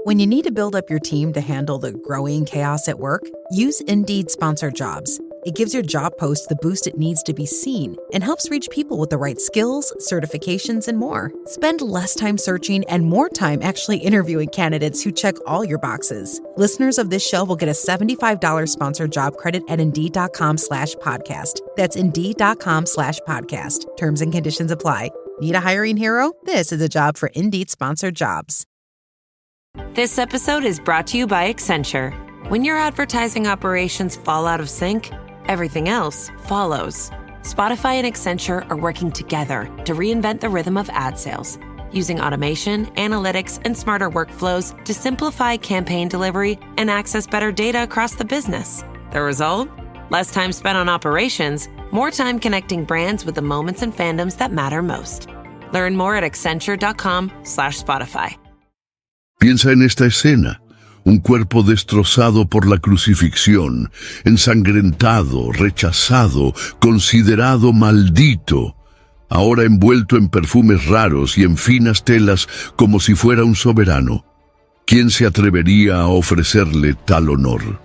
When you need to build up your team to handle the growing chaos at work, use Indeed Sponsored Jobs. It gives your job post the boost it needs to be seen and helps reach people with the right skills, certifications, and more. Spend less time searching and more time actually interviewing candidates who check all your boxes. Listeners of this show will get a $75 sponsored job credit at Indeed.com/podcast. That's Indeed.com/podcast. Terms and conditions apply. Need a hiring hero? This is a job for Indeed Sponsored Jobs. This episode is brought to you by Accenture. When your advertising operations fall out of sync, everything else follows. Spotify and Accenture are working together to reinvent the rhythm of ad sales, using automation, analytics, and smarter workflows to simplify campaign delivery and access better data across the business. The result? Less time spent on operations, more time connecting brands with the moments and fandoms that matter most. Learn more at accenture.com/Spotify. Piensa en esta escena. Un cuerpo destrozado por la crucifixión, ensangrentado, rechazado, considerado maldito, ahora envuelto en perfumes raros y en finas telas como si fuera un soberano. ¿Quién se atrevería a ofrecerle tal honor?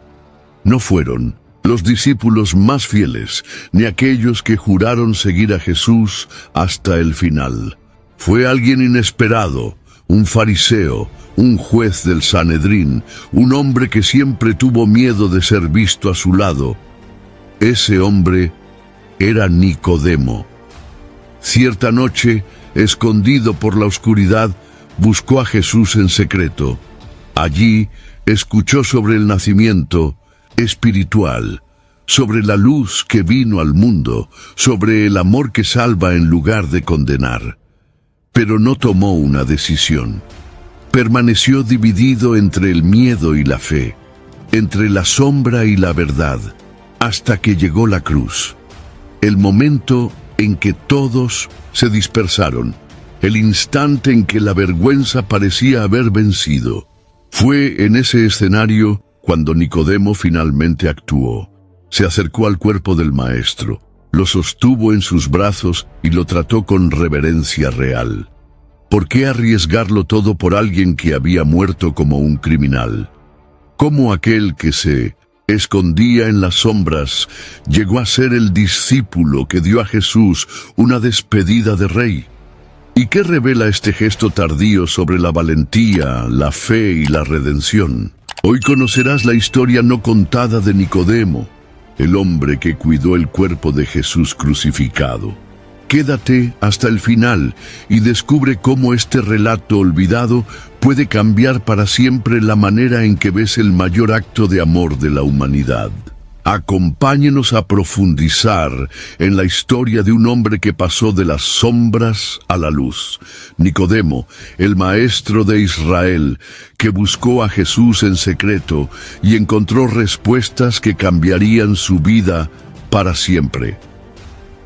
No fueron los discípulos más fieles, ni aquellos que juraron seguir a Jesús hasta el final. Fue alguien inesperado, un fariseo, un juez del Sanedrín, un hombre que siempre tuvo miedo de ser visto a su lado. Ese hombre era Nicodemo. Cierta noche, escondido por la oscuridad, buscó a Jesús en secreto. Allí escuchó sobre el nacimiento espiritual, sobre la luz que vino al mundo, sobre el amor que salva en lugar de condenar. Pero no tomó una decisión. Permaneció dividido entre el miedo y la fe, entre la sombra y la verdad, hasta que llegó la cruz. El momento en que todos se dispersaron, el instante en que la vergüenza parecía haber vencido. Fue en ese escenario cuando Nicodemo finalmente actuó. Se acercó al cuerpo del Maestro, lo sostuvo en sus brazos y lo trató con reverencia real. ¿Por qué arriesgarlo todo por alguien que había muerto como un criminal? ¿Cómo aquel que se escondía en las sombras llegó a ser el discípulo que dio a Jesús una despedida de rey? ¿Y qué revela este gesto tardío sobre la valentía, la fe y la redención? Hoy conocerás la historia no contada de Nicodemo, el hombre que cuidó el cuerpo de Jesús crucificado. Quédate hasta el final y descubre cómo este relato olvidado puede cambiar para siempre la manera en que ves el mayor acto de amor de la humanidad. Acompáñenos a profundizar en la historia de un hombre que pasó de las sombras a la luz. Nicodemo, el maestro de Israel, que buscó a Jesús en secreto y encontró respuestas que cambiarían su vida para siempre.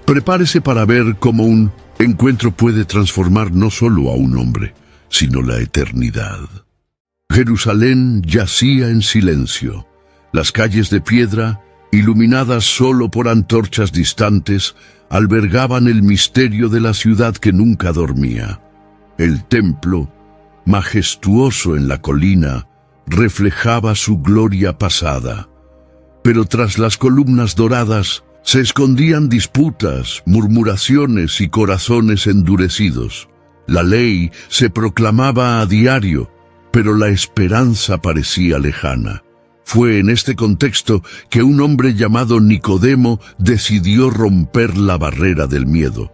Prepárese para ver cómo un encuentro puede transformar no solo a un hombre, sino la eternidad. Jerusalén yacía en silencio. Las calles de piedra, iluminadas solo por antorchas distantes, albergaban el misterio de la ciudad que nunca dormía. El templo, majestuoso en la colina, reflejaba su gloria pasada. Pero tras las columnas doradas, se escondían disputas, murmuraciones y corazones endurecidos. La ley se proclamaba a diario, pero la esperanza parecía lejana. Fue en este contexto que un hombre llamado Nicodemo decidió romper la barrera del miedo.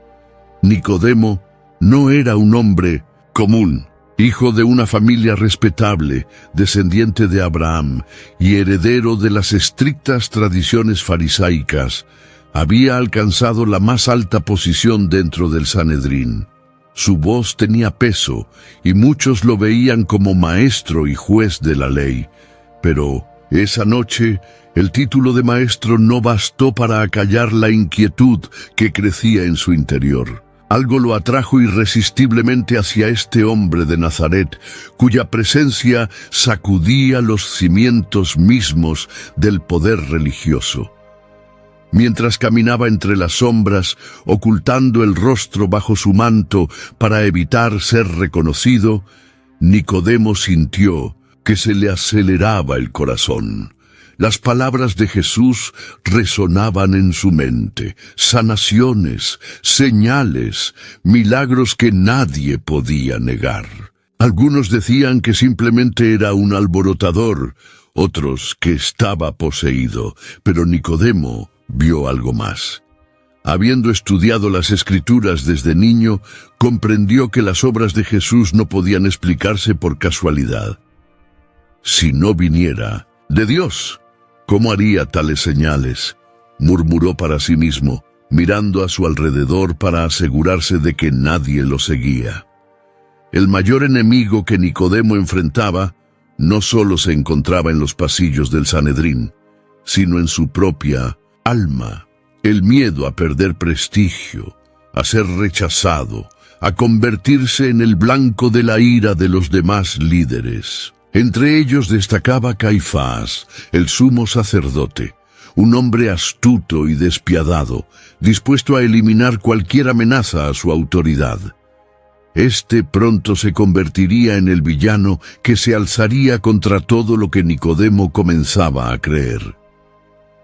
Nicodemo no era un hombre común, hijo de una familia respetable, descendiente de Abraham y heredero de las estrictas tradiciones farisaicas. Había alcanzado la más alta posición dentro del Sanedrín. Su voz tenía peso y muchos lo veían como maestro y juez de la ley. Pero esa noche, el título de maestro no bastó para acallar la inquietud que crecía en su interior. Algo lo atrajo irresistiblemente hacia este hombre de Nazaret, cuya presencia sacudía los cimientos mismos del poder religioso. Mientras caminaba entre las sombras, ocultando el rostro bajo su manto para evitar ser reconocido, Nicodemo sintió que se le aceleraba el corazón. Las palabras de Jesús resonaban en su mente, sanaciones, señales, milagros que nadie podía negar. Algunos decían que simplemente era un alborotador, otros que estaba poseído, pero Nicodemo vio algo más. Habiendo estudiado las Escrituras desde niño, comprendió que las obras de Jesús no podían explicarse por casualidad. Si no viniera de Dios, ¿cómo haría tales señales? Murmuró para sí mismo, mirando a su alrededor para asegurarse de que nadie lo seguía. El mayor enemigo que Nicodemo enfrentaba no solo se encontraba en los pasillos del Sanedrín, sino en su propia alma. El miedo a perder prestigio, a ser rechazado, a convertirse en el blanco de la ira de los demás líderes. Entre ellos destacaba Caifás, el sumo sacerdote, un hombre astuto y despiadado, dispuesto a eliminar cualquier amenaza a su autoridad. Este pronto se convertiría en el villano que se alzaría contra todo lo que Nicodemo comenzaba a creer.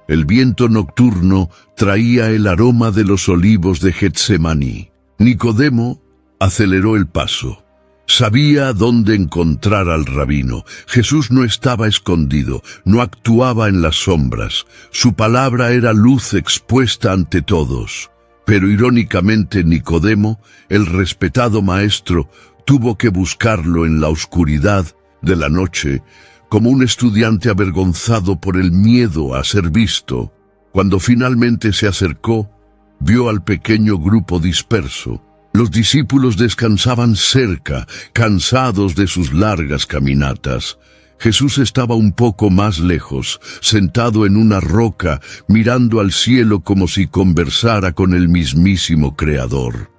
El viento nocturno traía el aroma de los olivos de Getsemaní. Nicodemo aceleró el paso. Sabía dónde encontrar al rabino. Jesús no estaba escondido, no actuaba en las sombras. Su palabra era luz expuesta ante todos. Pero irónicamente Nicodemo, el respetado maestro, tuvo que buscarlo en la oscuridad de la noche, como un estudiante avergonzado por el miedo a ser visto. Cuando finalmente se acercó, vio al pequeño grupo disperso. Los discípulos descansaban cerca, cansados de sus largas caminatas. Jesús estaba un poco más lejos, sentado en una roca, mirando al cielo como si conversara con el mismísimo Creador.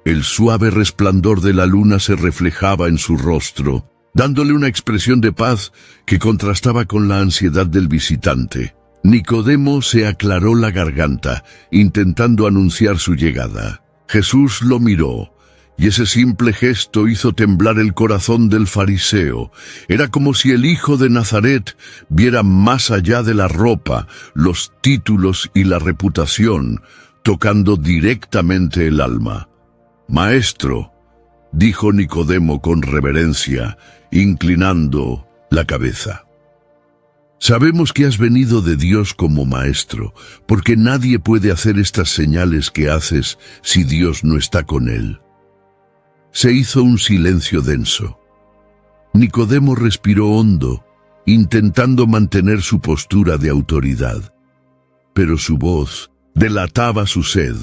El suave resplandor de la luna se reflejaba en su rostro, dándole una expresión de paz que contrastaba con la ansiedad del visitante. Nicodemo se aclaró la garganta, intentando anunciar su llegada. Jesús lo miró, y ese simple gesto hizo temblar el corazón del fariseo. Era como si el hijo de Nazaret viera más allá de la ropa, los títulos y la reputación, tocando directamente el alma. «Maestro», dijo Nicodemo con reverencia, inclinando la cabeza. «Sabemos que has venido de Dios como maestro, porque nadie puede hacer estas señales que haces si Dios no está con él». Se hizo un silencio denso. Nicodemo respiró hondo, intentando mantener su postura de autoridad. Pero su voz delataba su sed.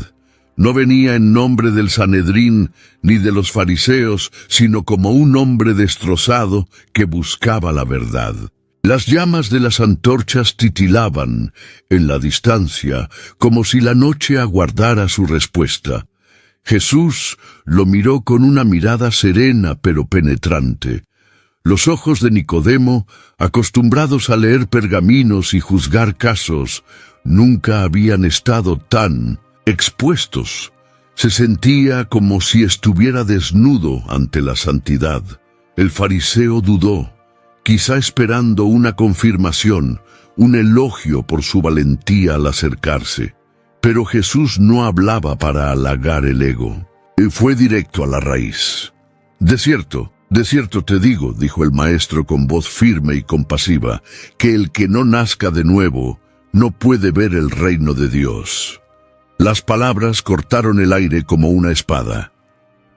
No venía en nombre del Sanedrín ni de los fariseos, sino como un hombre destrozado que buscaba la verdad. Las llamas de las antorchas titilaban en la distancia, como si la noche aguardara su respuesta. Jesús lo miró con una mirada serena pero penetrante. Los ojos de Nicodemo, acostumbrados a leer pergaminos y juzgar casos, nunca habían estado tan expuestos. Se sentía como si estuviera desnudo ante la santidad. El fariseo dudó, quizá esperando una confirmación, un elogio por su valentía al acercarse. Pero Jesús no hablaba para halagar el ego. Fue directo a la raíz. De cierto te digo», dijo el maestro con voz firme y compasiva, «que el que no nazca de nuevo no puede ver el reino de Dios». Las palabras cortaron el aire como una espada.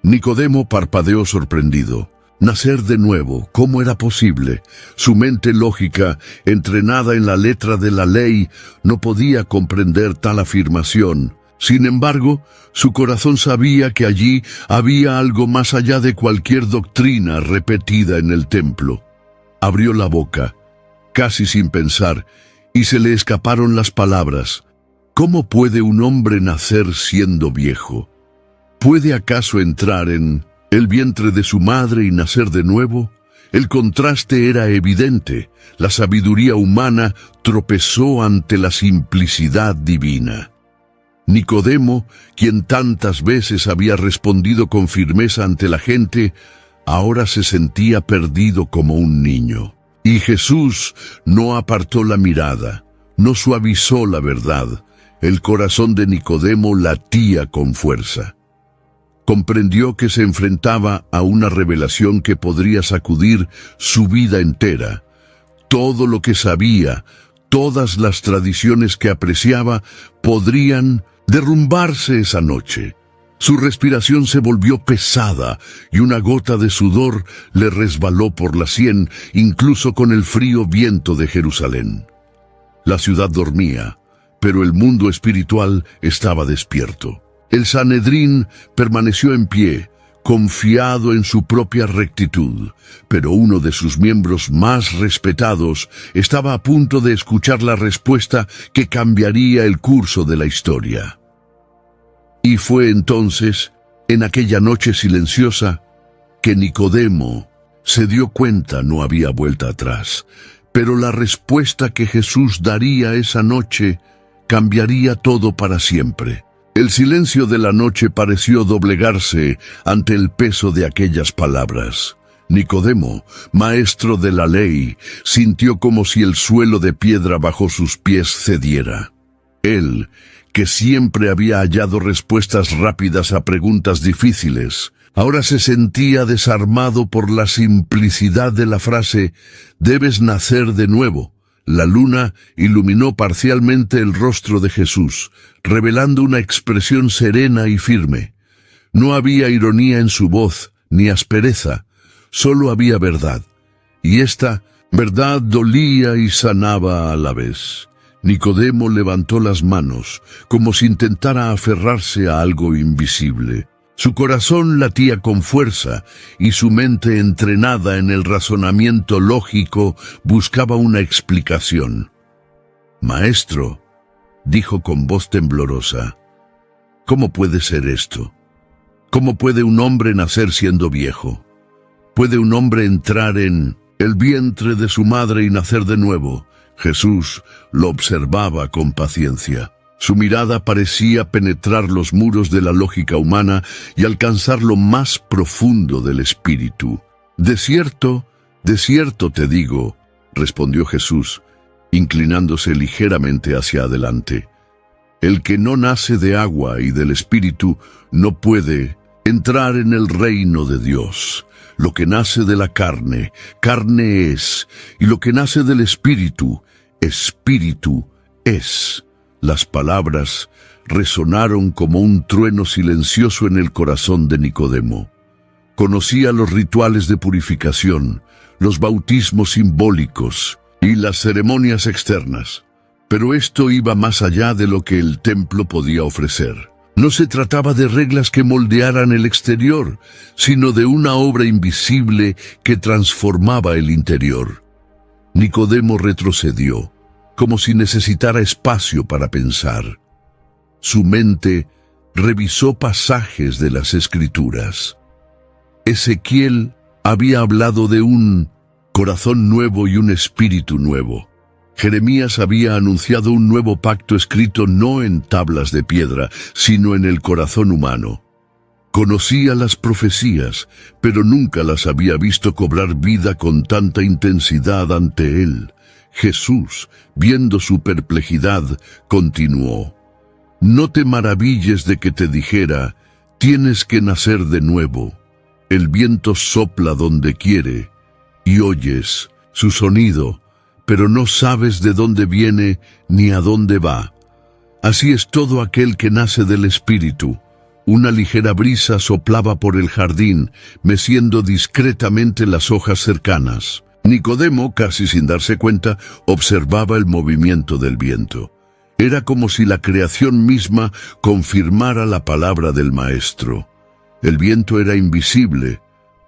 Nicodemo parpadeó sorprendido. Nacer de nuevo, ¿cómo era posible? Su mente lógica, entrenada en la letra de la ley, no podía comprender tal afirmación. Sin embargo, su corazón sabía que allí había algo más allá de cualquier doctrina repetida en el templo. Abrió la boca, casi sin pensar, y se le escaparon las palabras. ¿Cómo puede un hombre nacer siendo viejo? ¿Puede acaso entrar en el vientre de su madre y nacer de nuevo? El contraste era evidente. La sabiduría humana tropezó ante la simplicidad divina. Nicodemo, quien tantas veces había respondido con firmeza ante la gente, ahora se sentía perdido como un niño. Y Jesús no apartó la mirada, no suavizó la verdad. El corazón de Nicodemo latía con fuerza. Comprendió que se enfrentaba a una revelación que podría sacudir su vida entera. Todo lo que sabía, todas las tradiciones que apreciaba, podrían derrumbarse esa noche. Su respiración se volvió pesada y una gota de sudor le resbaló por la sien, incluso con el frío viento de Jerusalén. La ciudad dormía, pero el mundo espiritual estaba despierto. El Sanedrín permaneció en pie, confiado en su propia rectitud, pero uno de sus miembros más respetados estaba a punto de escuchar la respuesta que cambiaría el curso de la historia. Y fue entonces, en aquella noche silenciosa, que Nicodemo se dio cuenta no había vuelta atrás, pero la respuesta que Jesús daría esa noche cambiaría todo para siempre. El silencio de la noche pareció doblegarse ante el peso de aquellas palabras. Nicodemo, maestro de la ley, sintió como si el suelo de piedra bajo sus pies cediera. Él, que siempre había hallado respuestas rápidas a preguntas difíciles, ahora se sentía desarmado por la simplicidad de la frase «Debes nacer de nuevo». La luna iluminó parcialmente el rostro de Jesús, revelando una expresión serena y firme. No había ironía en su voz, ni aspereza, solo había verdad. Y esta verdad dolía y sanaba a la vez. Nicodemo levantó las manos, como si intentara aferrarse a algo invisible. Su corazón latía con fuerza y su mente, entrenada en el razonamiento lógico, buscaba una explicación. «Maestro», dijo con voz temblorosa, «¿cómo puede ser esto? ¿Cómo puede un hombre nacer siendo viejo? ¿Puede un hombre entrar en el vientre de su madre y nacer de nuevo?» Jesús lo observaba con paciencia. Su mirada parecía penetrar los muros de la lógica humana y alcanzar lo más profundo del espíritu. De cierto te digo», respondió Jesús, inclinándose ligeramente hacia adelante, «el que no nace de agua y del espíritu no puede entrar en el reino de Dios. Lo que nace de la carne, carne es, y lo que nace del espíritu, espíritu es». Las palabras resonaron como un trueno silencioso en el corazón de Nicodemo. Conocía los rituales de purificación, los bautismos simbólicos y las ceremonias externas, pero esto iba más allá de lo que el templo podía ofrecer. No se trataba de reglas que moldearan el exterior, sino de una obra invisible que transformaba el interior. Nicodemo retrocedió, como si necesitara espacio para pensar. Su mente revisó pasajes de las Escrituras. Ezequiel había hablado de un corazón nuevo y un espíritu nuevo. Jeremías había anunciado un nuevo pacto escrito no en tablas de piedra, sino en el corazón humano. Conocía las profecías, pero nunca las había visto cobrar vida con tanta intensidad ante él. Jesús, viendo su perplejidad, continuó: «No te maravilles de que te dijera, tienes que nacer de nuevo. El viento sopla donde quiere, y oyes su sonido, pero no sabes de dónde viene ni a dónde va. Así es todo aquel que nace del Espíritu». Una ligera brisa soplaba por el jardín, meciendo discretamente las hojas cercanas. Nicodemo, casi sin darse cuenta, observaba el movimiento del viento. Era como si la creación misma confirmara la palabra del Maestro. El viento era invisible,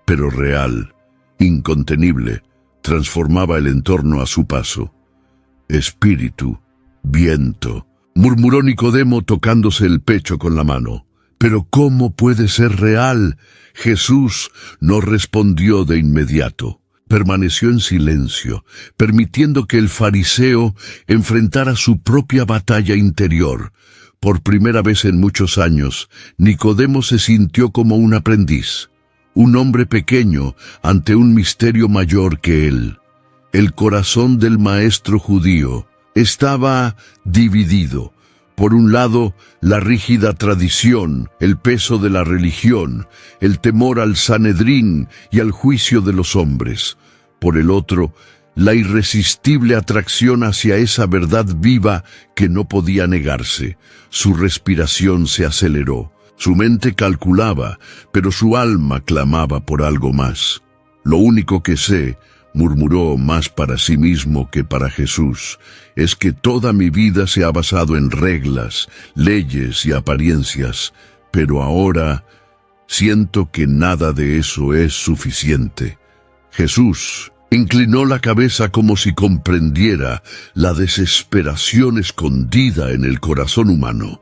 pero real, incontenible, transformaba el entorno a su paso. «Espíritu, viento», murmuró Nicodemo tocándose el pecho con la mano. «¿Pero cómo puede ser real?». Jesús no respondió de inmediato. Permaneció en silencio, permitiendo que el fariseo enfrentara su propia batalla interior. Por primera vez en muchos años, Nicodemo se sintió como un aprendiz, un hombre pequeño ante un misterio mayor que él. El corazón del maestro judío estaba dividido. Por un lado, la rígida tradición, el peso de la religión, el temor al Sanedrín y al juicio de los hombres. Por el otro, la irresistible atracción hacia esa verdad viva que no podía negarse. Su respiración se aceleró. Su mente calculaba, pero su alma clamaba por algo más. Lo único que sé, murmuró más para sí mismo que para Jesús, es que toda mi vida se ha basado en reglas, leyes y apariencias, pero ahora siento que nada de eso es suficiente. Jesús inclinó la cabeza como si comprendiera la desesperación escondida en el corazón humano.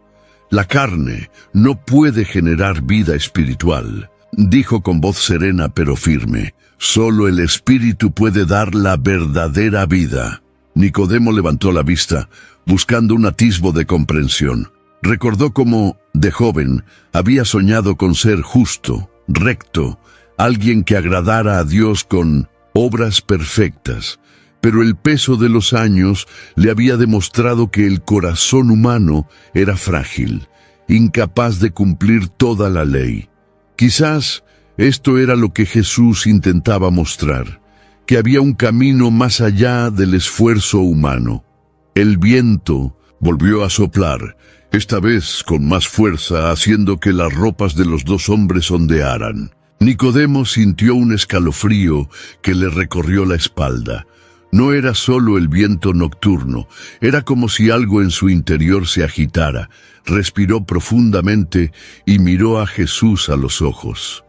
La carne no puede generar vida espiritual, dijo con voz serena pero firme. Solo el Espíritu puede dar la verdadera vida. Nicodemo levantó la vista, buscando un atisbo de comprensión. Recordó cómo, de joven, había soñado con ser justo, recto, alguien que agradara a Dios con obras perfectas. Pero el peso de los años le había demostrado que el corazón humano era frágil, incapaz de cumplir toda la ley. Quizás esto era lo que Jesús intentaba mostrar, que había un camino más allá del esfuerzo humano. El viento volvió a soplar, esta vez con más fuerza, haciendo que las ropas de los dos hombres ondearan. Nicodemo sintió un escalofrío que le recorrió la espalda. No era solo el viento nocturno, era como si algo en su interior se agitara. Respiró profundamente y miró a Jesús a los ojos.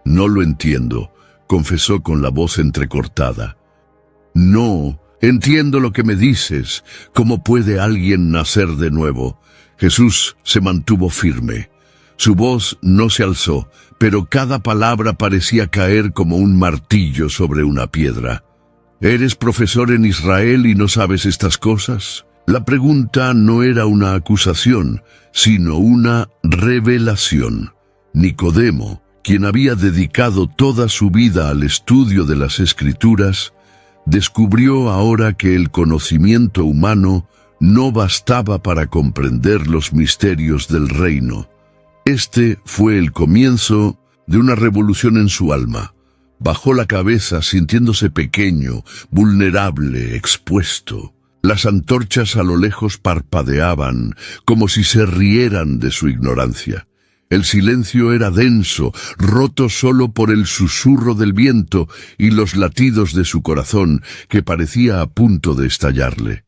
«No lo entiendo», confesó con la voz entrecortada. «No, entiendo lo que me dices. ¿Cómo puede alguien nacer de nuevo?» Jesús se mantuvo firme. Su voz no se alzó, pero cada palabra parecía caer como un martillo sobre una piedra. «¿Eres profesor en Israel y no sabes estas cosas?» La pregunta no era una acusación, sino una revelación. Nicodemo, quien había dedicado toda su vida al estudio de las Escrituras, descubrió ahora que el conocimiento humano no bastaba para comprender los misterios del reino. Este fue el comienzo de una revolución en su alma. Bajó la cabeza sintiéndose pequeño, vulnerable, expuesto. Las antorchas a lo lejos parpadeaban, como si se rieran de su ignorancia. El silencio era denso, roto solo por el susurro del viento y los latidos de su corazón, que parecía a punto de estallarle.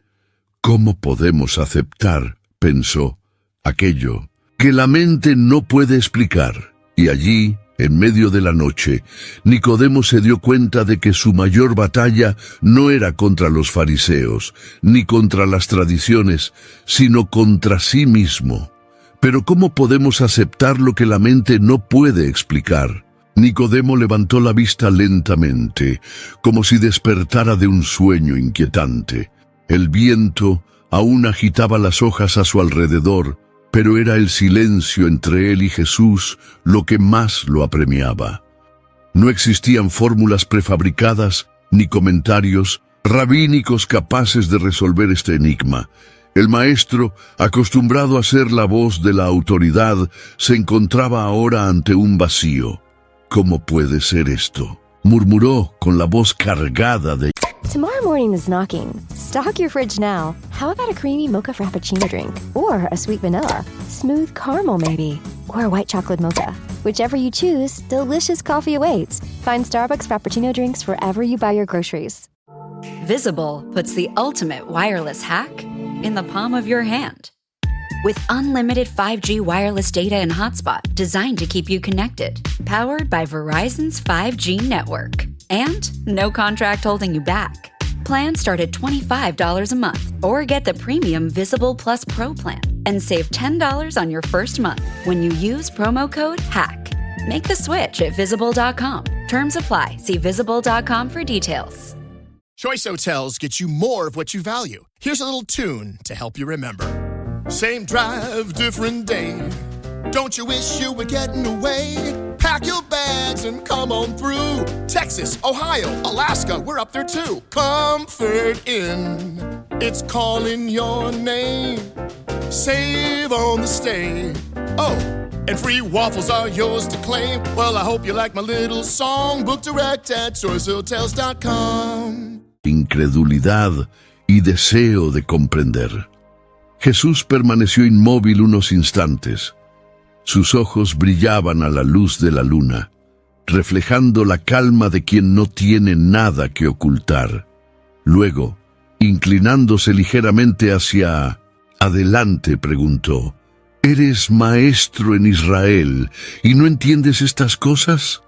«¿Cómo podemos aceptar?» pensó, «aquello que la mente no puede explicar?» Y allí, en medio de la noche, Nicodemo se dio cuenta de que su mayor batalla no era contra los fariseos, ni contra las tradiciones, sino contra sí mismo. Pero ¿cómo podemos aceptar lo que la mente no puede explicar? Nicodemo levantó la vista lentamente, como si despertara de un sueño inquietante. El viento aún agitaba las hojas a su alrededor, pero era el silencio entre él y Jesús lo que más lo apremiaba. No existían fórmulas prefabricadas ni comentarios rabínicos capaces de resolver este enigma. El maestro, acostumbrado a ser la voz de la autoridad, se encontraba ahora ante un vacío. «¿Cómo puede ser esto?», murmuró con la voz cargada de... Tomorrow morning is knocking. Stock your fridge now. How about a creamy mocha frappuccino drink? Or a sweet vanilla? Smooth caramel maybe? Or a white chocolate mocha? Whichever you choose, delicious coffee awaits. Find Starbucks Frappuccino drinks wherever you buy your groceries. Visible puts the ultimate wireless hack in the palm of your hand. With unlimited 5G wireless data and hotspot designed to keep you connected, powered by Verizon's 5G network. And no contract holding you back. Plans start at $25 a month, or get the premium Visible Plus Pro plan and save $10 on your first month when you use promo code HACK. Make the switch at Visible.com. Terms apply. See Visible.com for details. Choice Hotels gets you more of what you value. Here's a little tune to help you remember. Same drive, different day. Don't you wish you were getting away? pack your bags and come on through. Texas, Ohio, Alaska, we're up there too. Comfort Inn, it's calling your name. Save on the stay. Oh, and free waffles are yours to claim. Well, I hope you like my little song. Book direct at choicehotels.com. Incredulidad y deseo de comprender. Jesús permaneció inmóvil unos instantes. Sus ojos brillaban a la luz de la luna, reflejando la calma de quien no tiene nada que ocultar. Luego, inclinándose ligeramente hacia adelante, preguntó: ¿Eres maestro en Israel y no entiendes estas cosas?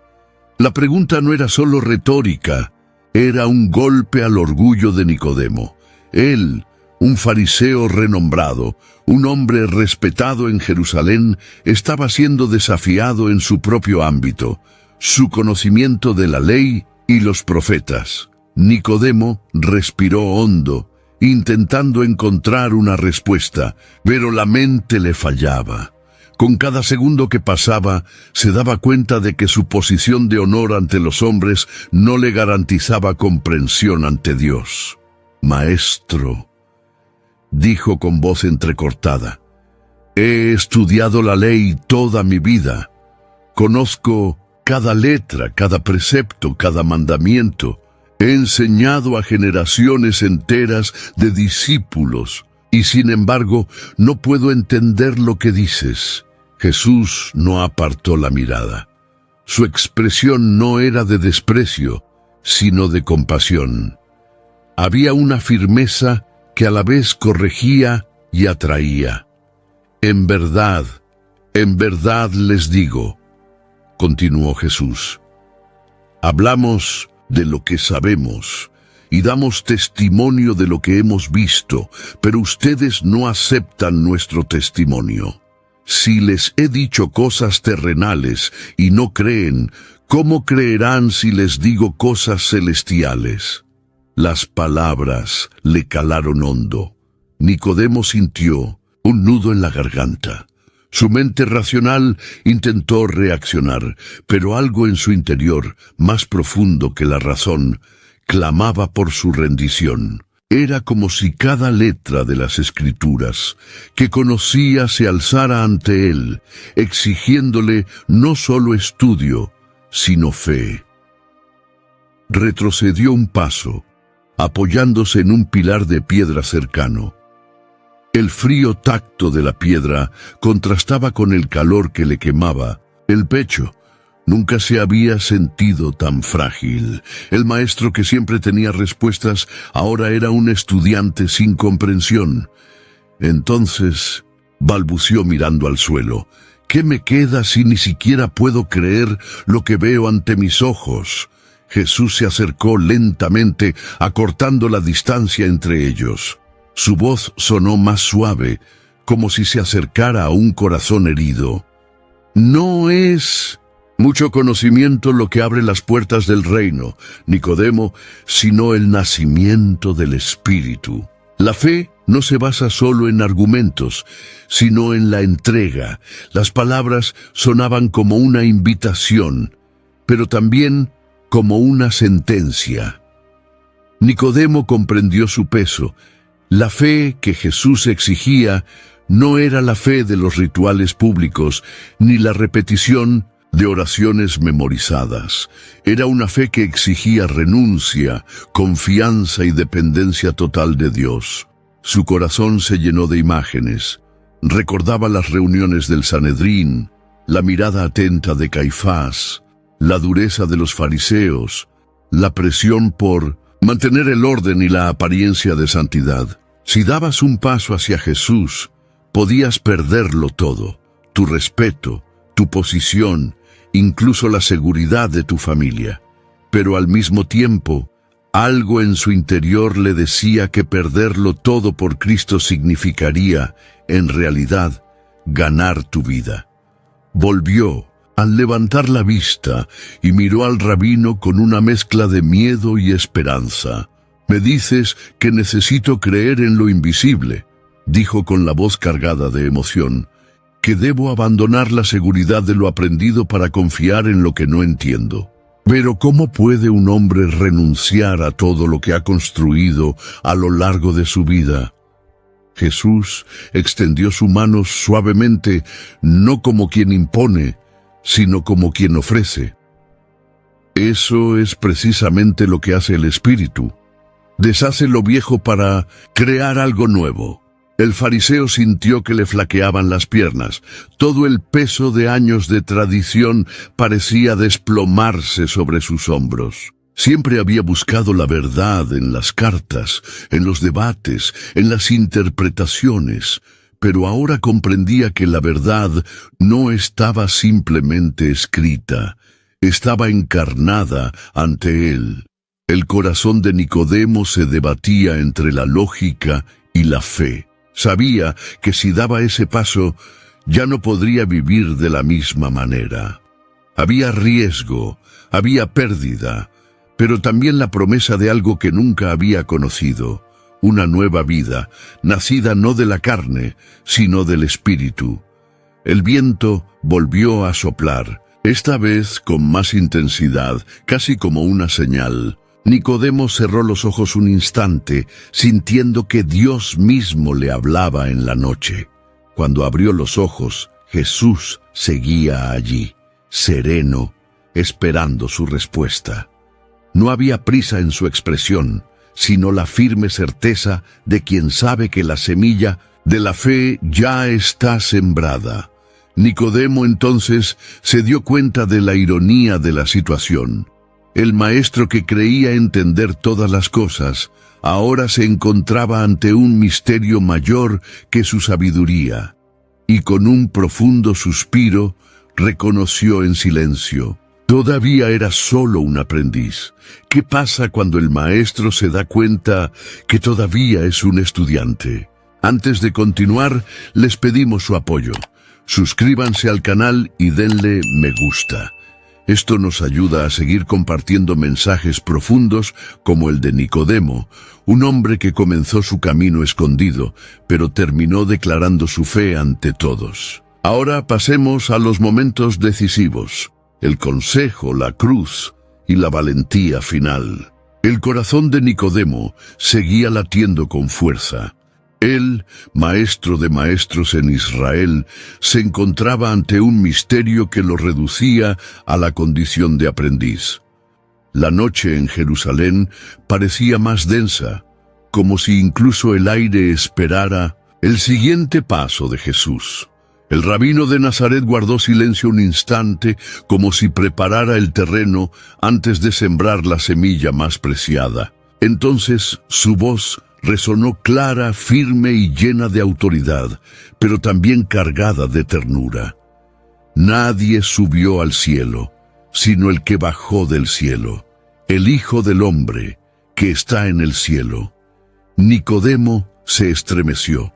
La pregunta no era solo retórica, era un golpe al orgullo de Nicodemo. Él, un fariseo renombrado, un hombre respetado en Jerusalén, estaba siendo desafiado en su propio ámbito, su conocimiento de la ley y los profetas. Nicodemo respiró hondo, intentando encontrar una respuesta, pero la mente le fallaba. Con cada segundo que pasaba, se daba cuenta de que su posición de honor ante los hombres no le garantizaba comprensión ante Dios. «Maestro», dijo con voz entrecortada, «he estudiado la ley toda mi vida. Conozco cada letra, cada precepto, cada mandamiento. He enseñado a generaciones enteras de discípulos, y sin embargo no puedo entender lo que dices». Jesús no apartó la mirada. Su expresión no era de desprecio, sino de compasión. Había una firmeza que a la vez corregía y atraía. En verdad les digo», continuó Jesús, «hablamos de lo que sabemos y damos testimonio de lo que hemos visto, pero ustedes no aceptan nuestro testimonio. Si les he dicho cosas terrenales y no creen, ¿cómo creerán si les digo cosas celestiales?» Las palabras le calaron hondo. Nicodemo sintió un nudo en la garganta. Su mente racional intentó reaccionar, pero algo en su interior, más profundo que la razón, clamaba por su rendición. Era como si cada letra de las Escrituras que conocía se alzara ante él, exigiéndole no solo estudio, sino fe. Retrocedió un paso, apoyándose en un pilar de piedra cercano. El frío tacto de la piedra contrastaba con el calor que le quemaba el pecho. Nunca se había sentido tan frágil. El maestro que siempre tenía respuestas ahora era un estudiante sin comprensión. Entonces balbuceó mirando al suelo: «¿Qué me queda si ni siquiera puedo creer lo que veo ante mis ojos?» Jesús se acercó lentamente, acortando la distancia entre ellos. Su voz sonó más suave, como si se acercara a un corazón herido. «No es mucho conocimiento lo que abre las puertas del reino, Nicodemo, sino el nacimiento del Espíritu. La fe no se basa solo en argumentos, sino en la entrega». Las palabras sonaban como una invitación, pero también como una sentencia. Nicodemo comprendió su peso. La fe que Jesús exigía no era la fe de los rituales públicos, ni la repetición de oraciones memorizadas. Era una fe que exigía renuncia, confianza y dependencia total de Dios. Su corazón se llenó de imágenes. Recordaba las reuniones del Sanedrín, la mirada atenta de Caifás, la dureza de los fariseos, la presión por mantener el orden y la apariencia de santidad. Si dabas un paso hacia Jesús, podías perderlo todo: tu respeto, tu posición, incluso la seguridad de tu familia. Pero al mismo tiempo, algo en su interior le decía que perderlo todo por Cristo significaría, en realidad, ganar tu vida. Volvió al levantar la vista y miró al rabino con una mezcla de miedo y esperanza. «Me dices que necesito creer en lo invisible», dijo con la voz cargada de emoción. que debo abandonar la seguridad de lo aprendido para confiar en lo que no entiendo. Pero ¿cómo puede un hombre renunciar a todo lo que ha construido a lo largo de su vida? Jesús extendió su mano suavemente, no como quien impone, sino como quien ofrece. Eso es precisamente lo que hace el Espíritu. Deshace lo viejo para crear algo nuevo. El fariseo sintió que le flaqueaban las piernas. Todo el peso de años de tradición parecía desplomarse sobre sus hombros. Siempre había buscado la verdad en las cartas, en los debates, en las interpretaciones, pero ahora comprendía que la verdad no estaba simplemente escrita, estaba encarnada ante él. El corazón de Nicodemo se debatía entre la lógica y la fe. Sabía que si daba ese paso, ya no podría vivir de la misma manera. Había riesgo, había pérdida, pero también la promesa de algo que nunca había conocido, una nueva vida, nacida no de la carne, sino del Espíritu. El viento volvió a soplar, esta vez con más intensidad, casi como una señal. Nicodemo cerró los ojos un instante, sintiendo que Dios mismo le hablaba en la noche. Cuando abrió los ojos, Jesús seguía allí, sereno, esperando su respuesta. No había prisa en su expresión, sino la firme certeza de quien sabe que la semilla de la fe ya está sembrada. Nicodemo entonces se dio cuenta de la ironía de la situación. El maestro que creía entender todas las cosas, ahora se encontraba ante un misterio mayor que su sabiduría, y con un profundo suspiro reconoció en silencio: todavía era solo un aprendiz. ¿Qué pasa cuando el maestro se da cuenta que todavía es un estudiante? Antes de continuar, les pedimos su apoyo. Suscríbanse al canal y denle me gusta. Esto nos ayuda a seguir compartiendo mensajes profundos como el de Nicodemo, un hombre que comenzó su camino escondido, pero terminó declarando su fe ante todos. Ahora pasemos a los momentos decisivos: el consejo, la cruz y la valentía final. El corazón de Nicodemo seguía latiendo con fuerza. Él, maestro de maestros en Israel, se encontraba ante un misterio que lo reducía a la condición de aprendiz. La noche en Jerusalén parecía más densa, como si incluso el aire esperara el siguiente paso de Jesús. El rabino de Nazaret guardó silencio un instante, como si preparara el terreno antes de sembrar la semilla más preciada. Entonces su voz resonó clara, firme y llena de autoridad, pero también cargada de ternura. Nadie subió al cielo, sino el que bajó del cielo, el Hijo del Hombre, que está en el cielo. Nicodemo se estremeció.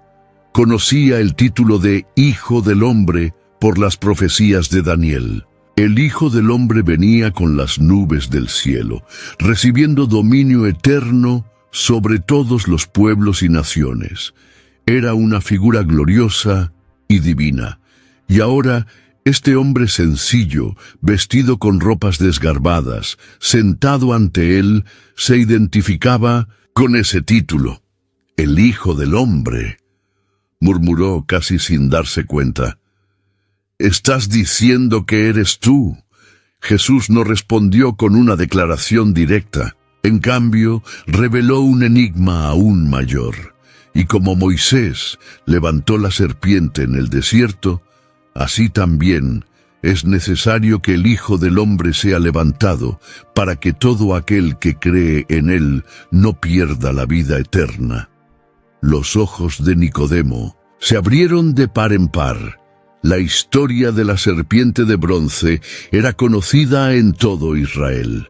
Conocía el título de Hijo del Hombre por las profecías de Daniel. El Hijo del Hombre venía con las nubes del cielo, recibiendo dominio eterno sobre todos los pueblos y naciones. Era una figura gloriosa y divina. Y ahora, este hombre sencillo, vestido con ropas desgarbadas, sentado ante él, se identificaba con ese título: el Hijo del Hombre. Murmuró casi sin darse cuenta: «¿Estás diciendo que eres tú?» Jesús no respondió con una declaración directa. En cambio, reveló un enigma aún mayor. Y como Moisés levantó la serpiente en el desierto, así también es necesario que el Hijo del Hombre sea levantado, para que todo aquel que cree en él no pierda la vida eterna. Los ojos de Nicodemo se abrieron de par en par. La historia de la serpiente de bronce era conocida en todo Israel.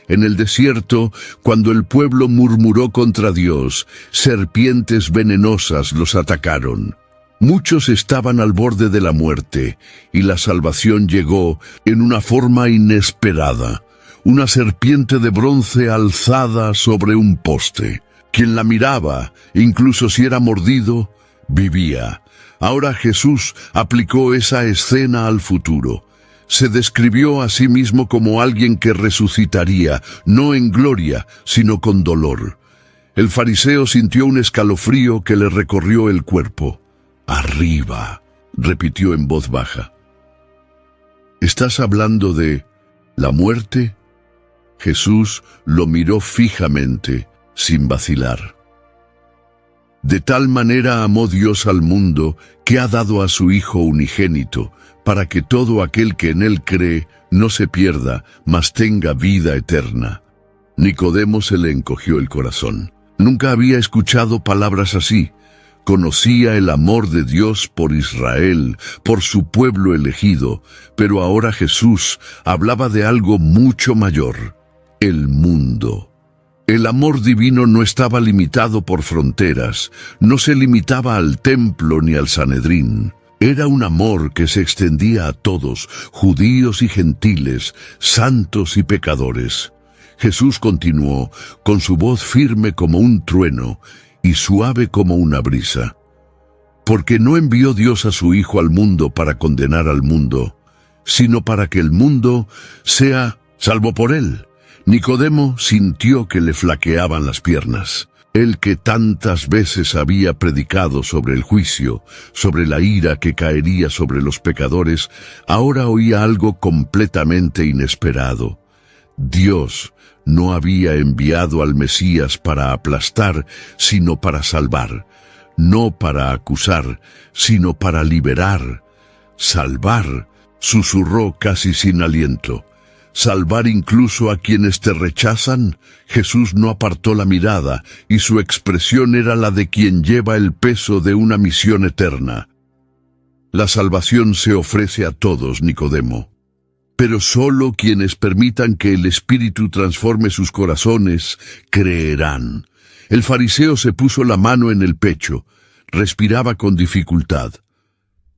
En el desierto, cuando el pueblo murmuró contra Dios, serpientes venenosas los atacaron. Muchos estaban al borde de la muerte, y la salvación llegó en una forma inesperada: una serpiente de bronce alzada sobre un poste. Quien la miraba, incluso si era mordido, vivía. Ahora Jesús aplicó esa escena al futuro. Se describió a sí mismo como alguien que resucitaría, no en gloria, sino con dolor. El fariseo sintió un escalofrío que le recorrió el cuerpo. «Arriba», repitió en voz baja. «¿Estás hablando de la muerte?» Jesús lo miró fijamente, sin vacilar. «De tal manera amó Dios al mundo, que ha dado a su Hijo unigénito, para que todo aquel que en él cree no se pierda, mas tenga vida eterna». Nicodemo se le encogió el corazón. Nunca había escuchado palabras así. Conocía el amor de Dios por Israel, por su pueblo elegido, pero ahora Jesús hablaba de algo mucho mayor: el mundo. El amor divino no estaba limitado por fronteras, no se limitaba al templo ni al Sanedrín. Era un amor que se extendía a todos, judíos y gentiles, santos y pecadores. Jesús continuó, con su voz firme como un trueno y suave como una brisa: «Porque no envió Dios a su Hijo al mundo para condenar al mundo, sino para que el mundo sea salvo por él». Nicodemo sintió que le flaqueaban las piernas. Él que tantas veces había predicado sobre el juicio, sobre la ira que caería sobre los pecadores, ahora oía algo completamente inesperado. Dios no había enviado al Mesías para aplastar, sino para salvar; no para acusar, sino para liberar. «Salvar», susurró casi sin aliento. «¿Salvar incluso a quienes te rechazan?». Jesús no apartó la mirada, y su expresión era la de quien lleva el peso de una misión eterna. «La salvación se ofrece a todos, Nicodemo, pero solo quienes permitan que el Espíritu transforme sus corazones creerán». El fariseo se puso la mano en el pecho. Respiraba con dificultad.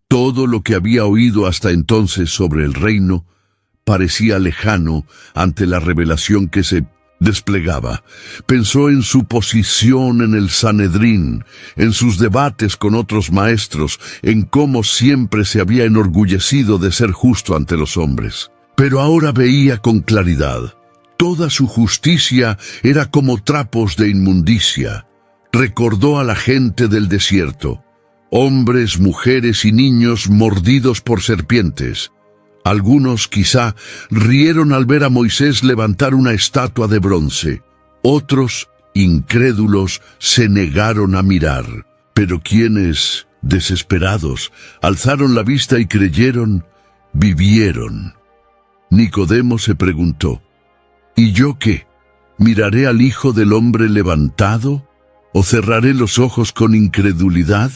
Todo lo que había oído hasta entonces sobre el reino parecía lejano ante la revelación que se desplegaba. Pensó en su posición en el Sanedrín, en sus debates con otros maestros, en cómo siempre se había enorgullecido de ser justo ante los hombres. Pero ahora veía con claridad. Toda su justicia era como trapos de inmundicia. Recordó a la gente del desierto: hombres, mujeres y niños mordidos por serpientes. Algunos, quizá, rieron al ver a Moisés levantar una estatua de bronce. Otros, incrédulos, se negaron a mirar. Pero quienes, desesperados, alzaron la vista y creyeron, vivieron. Nicodemo se preguntó: ¿y yo qué? ¿Miraré al Hijo del Hombre levantado? ¿O cerraré los ojos con incredulidad?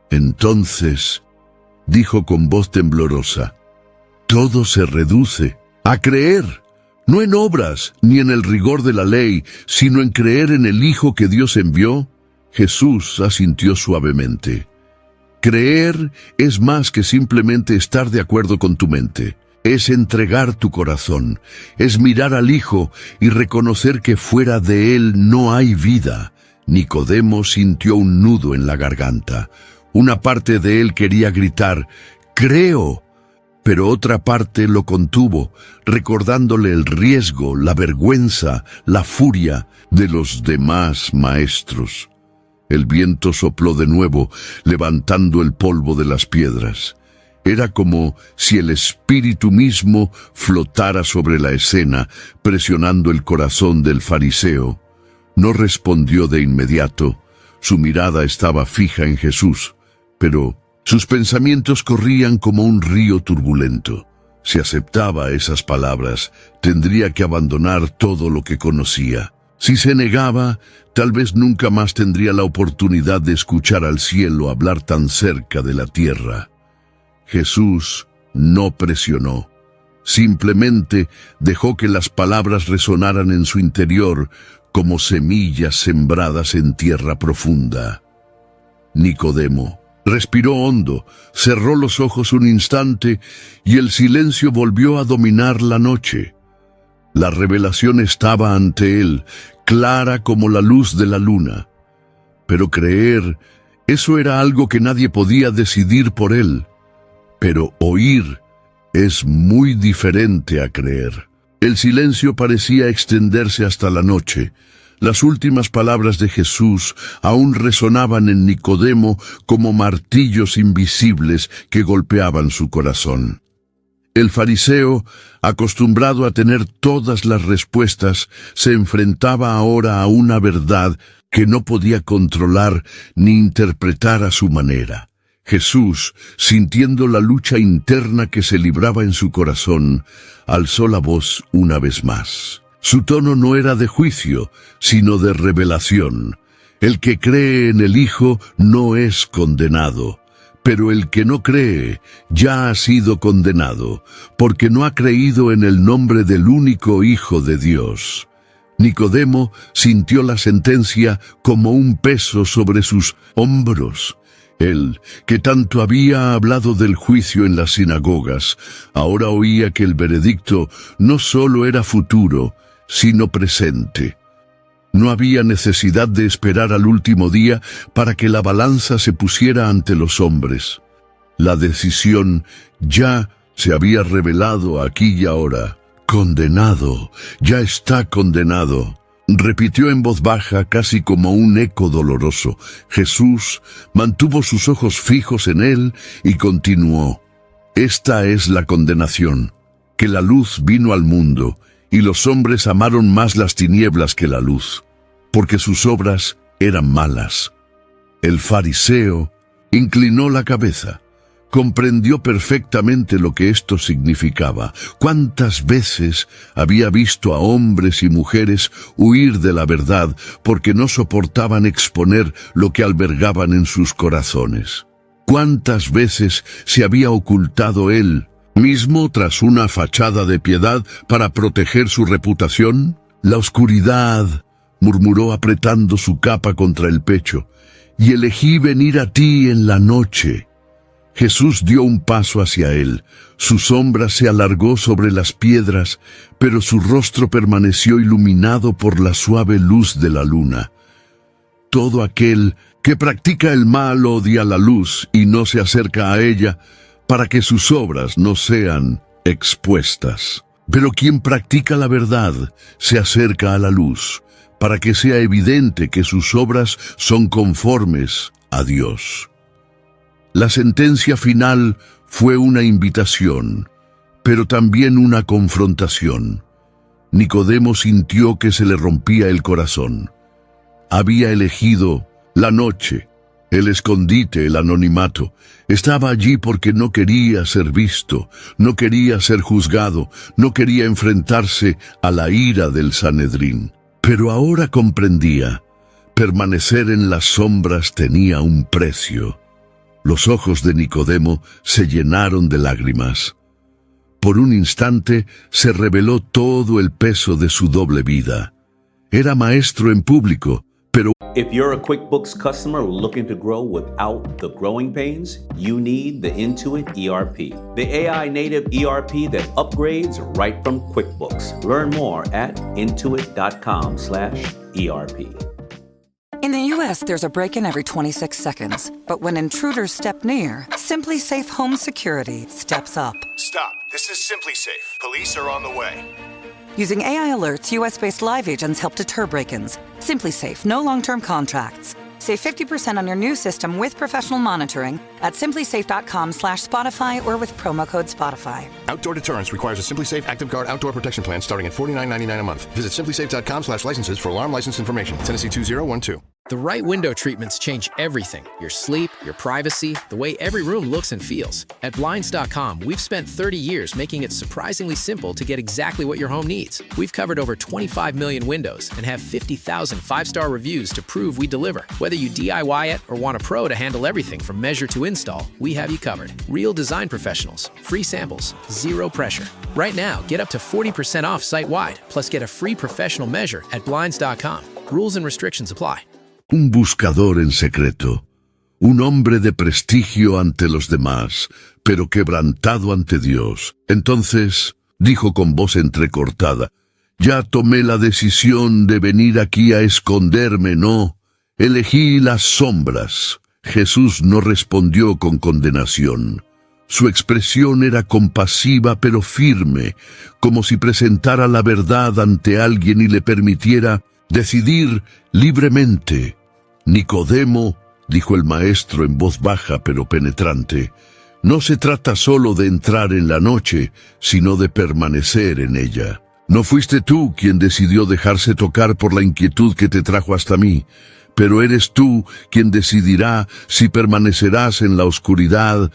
Entonces, dijo con voz temblorosa: todo se reduce a creer, no en obras ni en el rigor de la ley, sino en creer en el Hijo que Dios envió. Jesús asintió suavemente. Creer es más que simplemente estar de acuerdo con tu mente. Es entregar tu corazón, es mirar al Hijo y reconocer que fuera de Él no hay vida. Nicodemo sintió un nudo en la garganta. Una parte de él quería gritar: «¡Creo!», pero otra parte lo contuvo, recordándole el riesgo, la vergüenza, la furia de los demás maestros. El viento sopló de nuevo, levantando el polvo de las piedras. Era como si el espíritu mismo flotara sobre la escena, presionando el corazón del fariseo. No respondió de inmediato. Su mirada estaba fija en Jesús, pero sus pensamientos corrían como un río turbulento. Si aceptaba esas palabras, tendría que abandonar todo lo que conocía. Si se negaba, tal vez nunca más tendría la oportunidad de escuchar al cielo hablar tan cerca de la tierra. Jesús no presionó. Simplemente dejó que las palabras resonaran en su interior como semillas sembradas en tierra profunda. Nicodemo respiró hondo, cerró los ojos un instante y el silencio volvió a dominar la noche. La revelación estaba ante él, clara como la luz de la luna. Pero creer Eso era algo que nadie podía decidir por él. Pero oír es muy diferente a creer. El silencio parecía extenderse hasta la noche. Las últimas palabras de Jesús aún resonaban en Nicodemo como martillos invisibles que golpeaban su corazón. El fariseo, acostumbrado a tener todas las respuestas, se enfrentaba ahora a una verdad que no podía controlar ni interpretar a su manera. Jesús, sintiendo la lucha interna que se libraba en su corazón, alzó la voz una vez más. Su tono no era de juicio, sino de revelación. El que cree en el Hijo no es condenado, pero el que no cree ya ha sido condenado, porque no ha creído en el nombre del único Hijo de Dios. Nicodemo sintió la sentencia como un peso sobre sus hombros. Él, que tanto había hablado del juicio en las sinagogas, ahora oía que el veredicto no solo era futuro, sino presente. No había necesidad de esperar al último día para que la balanza se pusiera ante los hombres. La decisión ya se había revelado aquí y ahora. Condenado, ya está condenado. Repitió en voz baja, casi como un eco doloroso. Jesús mantuvo sus ojos fijos en él y continuó. Esta es la condenación, que la luz vino al mundo, y los hombres amaron más las tinieblas que la luz, porque sus obras eran malas. El fariseo inclinó la cabeza. Comprendió perfectamente lo que esto significaba. ¿Cuántas veces había visto a hombres y mujeres huir de la verdad porque no soportaban exponer lo que albergaban en sus corazones? ¿Cuántas veces se había ocultado él mismo tras una fachada de piedad para proteger su reputación? La oscuridad, murmuró apretando su capa contra el pecho, y elegí venir a ti en la noche. Jesús dio un paso hacia él. Su sombra se alargó sobre las piedras, pero su rostro permaneció iluminado por la suave luz de la luna. Todo aquel que practica el mal odia la luz y no se acerca a ella, para que sus obras no sean expuestas. Pero quien practica la verdad se acerca a la luz, para que sea evidente que sus obras son conformes a Dios. La sentencia final fue una invitación, pero también una confrontación. Nicodemo sintió que se le rompía el corazón. Había elegido la noche, el escondite, el anonimato. Estaba allí porque no quería ser visto, no quería ser juzgado, no quería enfrentarse a la ira del Sanedrín. Pero ahora comprendía, permanecer en las sombras tenía un precio. Los ojos de Nicodemo se llenaron de lágrimas. Por un instante se reveló todo el peso de su doble vida. Era maestro en público, pero If you're a QuickBooks customer looking to grow without the growing pains, you need the Intuit ERP, the AI-native ERP that upgrades right from QuickBooks. Learn more at intuit.com/ERP. In the U.S., there's a break-in every 26 seconds. But when intruders step near, Simply Safe Home Security steps up. Stop. This is Simply Safe. Police are on the way. Using AI alerts, U.S.-based live agents help deter break-ins. Simply Safe, no long-term contracts. Save 50% on your new system with professional monitoring at simplysafe.com/Spotify or with promo code Spotify. Outdoor deterrence requires a Simply Safe Active Guard outdoor protection plan starting at $49.99 a month. Visit simplysafe.com/licenses for alarm license information. Tennessee 2012. The right window treatments change everything. Your sleep, your privacy, the way every room looks and feels. At Blinds.com, we've spent 30 years making it surprisingly simple to get exactly what your home needs. We've covered over 25 million windows and have 50,000 five-star reviews to prove we deliver. Whether you DIY it or want a pro to handle everything from measure to install, we have you covered. Real design professionals, free samples, zero pressure. Right now, get up to 40% off site-wide, plus get a free professional measure at Blinds.com. Rules and restrictions apply. un buscador en secreto, un hombre de prestigio ante los demás, pero quebrantado ante Dios. Entonces, dijo con voz entrecortada, ya tomé la decisión de venir aquí a esconderme, no, elegí las sombras. Jesús no respondió con condenación. Su expresión era compasiva pero firme, como si presentara la verdad ante alguien y le permitiera decidir libremente. Nicodemo, dijo el maestro en voz baja pero penetrante, no se trata solo de entrar en la noche, sino de permanecer en ella. No fuiste tú quien decidió dejarse tocar por la inquietud que te trajo hasta mí, pero eres tú quien decidirá si permanecerás en la oscuridad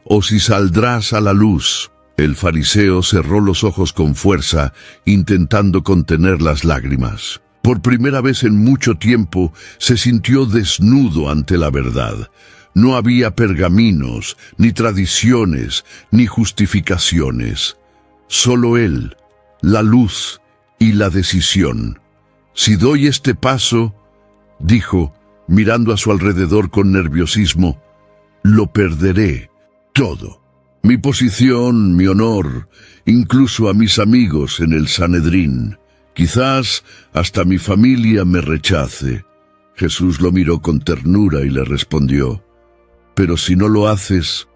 o si saldrás a la luz. El fariseo cerró los ojos con fuerza, intentando contener las lágrimas. Por primera vez en mucho tiempo se sintió desnudo ante la verdad. No había pergaminos, ni tradiciones, ni justificaciones. Solo él, la luz y la decisión. Si doy este paso, dijo, mirando a su alrededor con nerviosismo, lo perderé todo. Mi posición, mi honor, incluso a mis amigos en el Sanedrín. Quizás hasta mi familia me rechace. Jesús lo miró con ternura y le respondió, pero si no lo haces,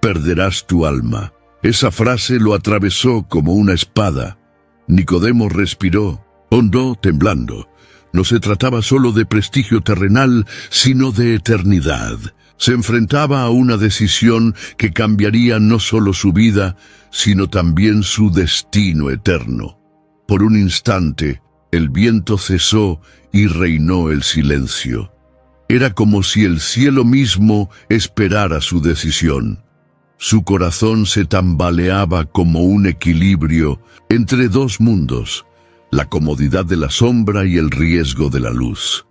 perderás tu alma. Esa frase lo atravesó como una espada. Nicodemo respiró, hondo, temblando. No se trataba solo de prestigio terrenal, sino de eternidad. Se enfrentaba a una decisión que cambiaría no solo su vida, sino también su destino eterno. Por un instante, el viento cesó y reinó el silencio. Era como si el cielo mismo esperara su decisión. Su corazón se tambaleaba como un equilibrio entre dos mundos, la comodidad de la sombra y el riesgo de la luz.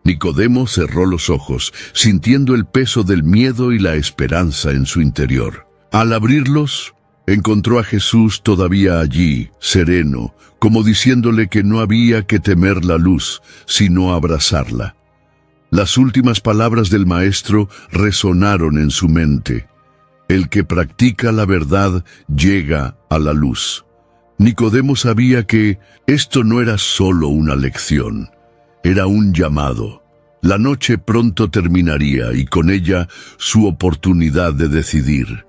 Nicodemo cerró los ojos, sintiendo el peso del miedo y la esperanza en su interior. Al abrirlos, encontró a Jesús todavía allí, sereno, como diciéndole que no había que temer la luz, sino abrazarla. Las últimas palabras del Maestro resonaron en su mente. El que practica la verdad llega a la luz. Nicodemo sabía que esto no era solo una lección. Era un llamado. La noche pronto terminaría y con ella su oportunidad de decidir.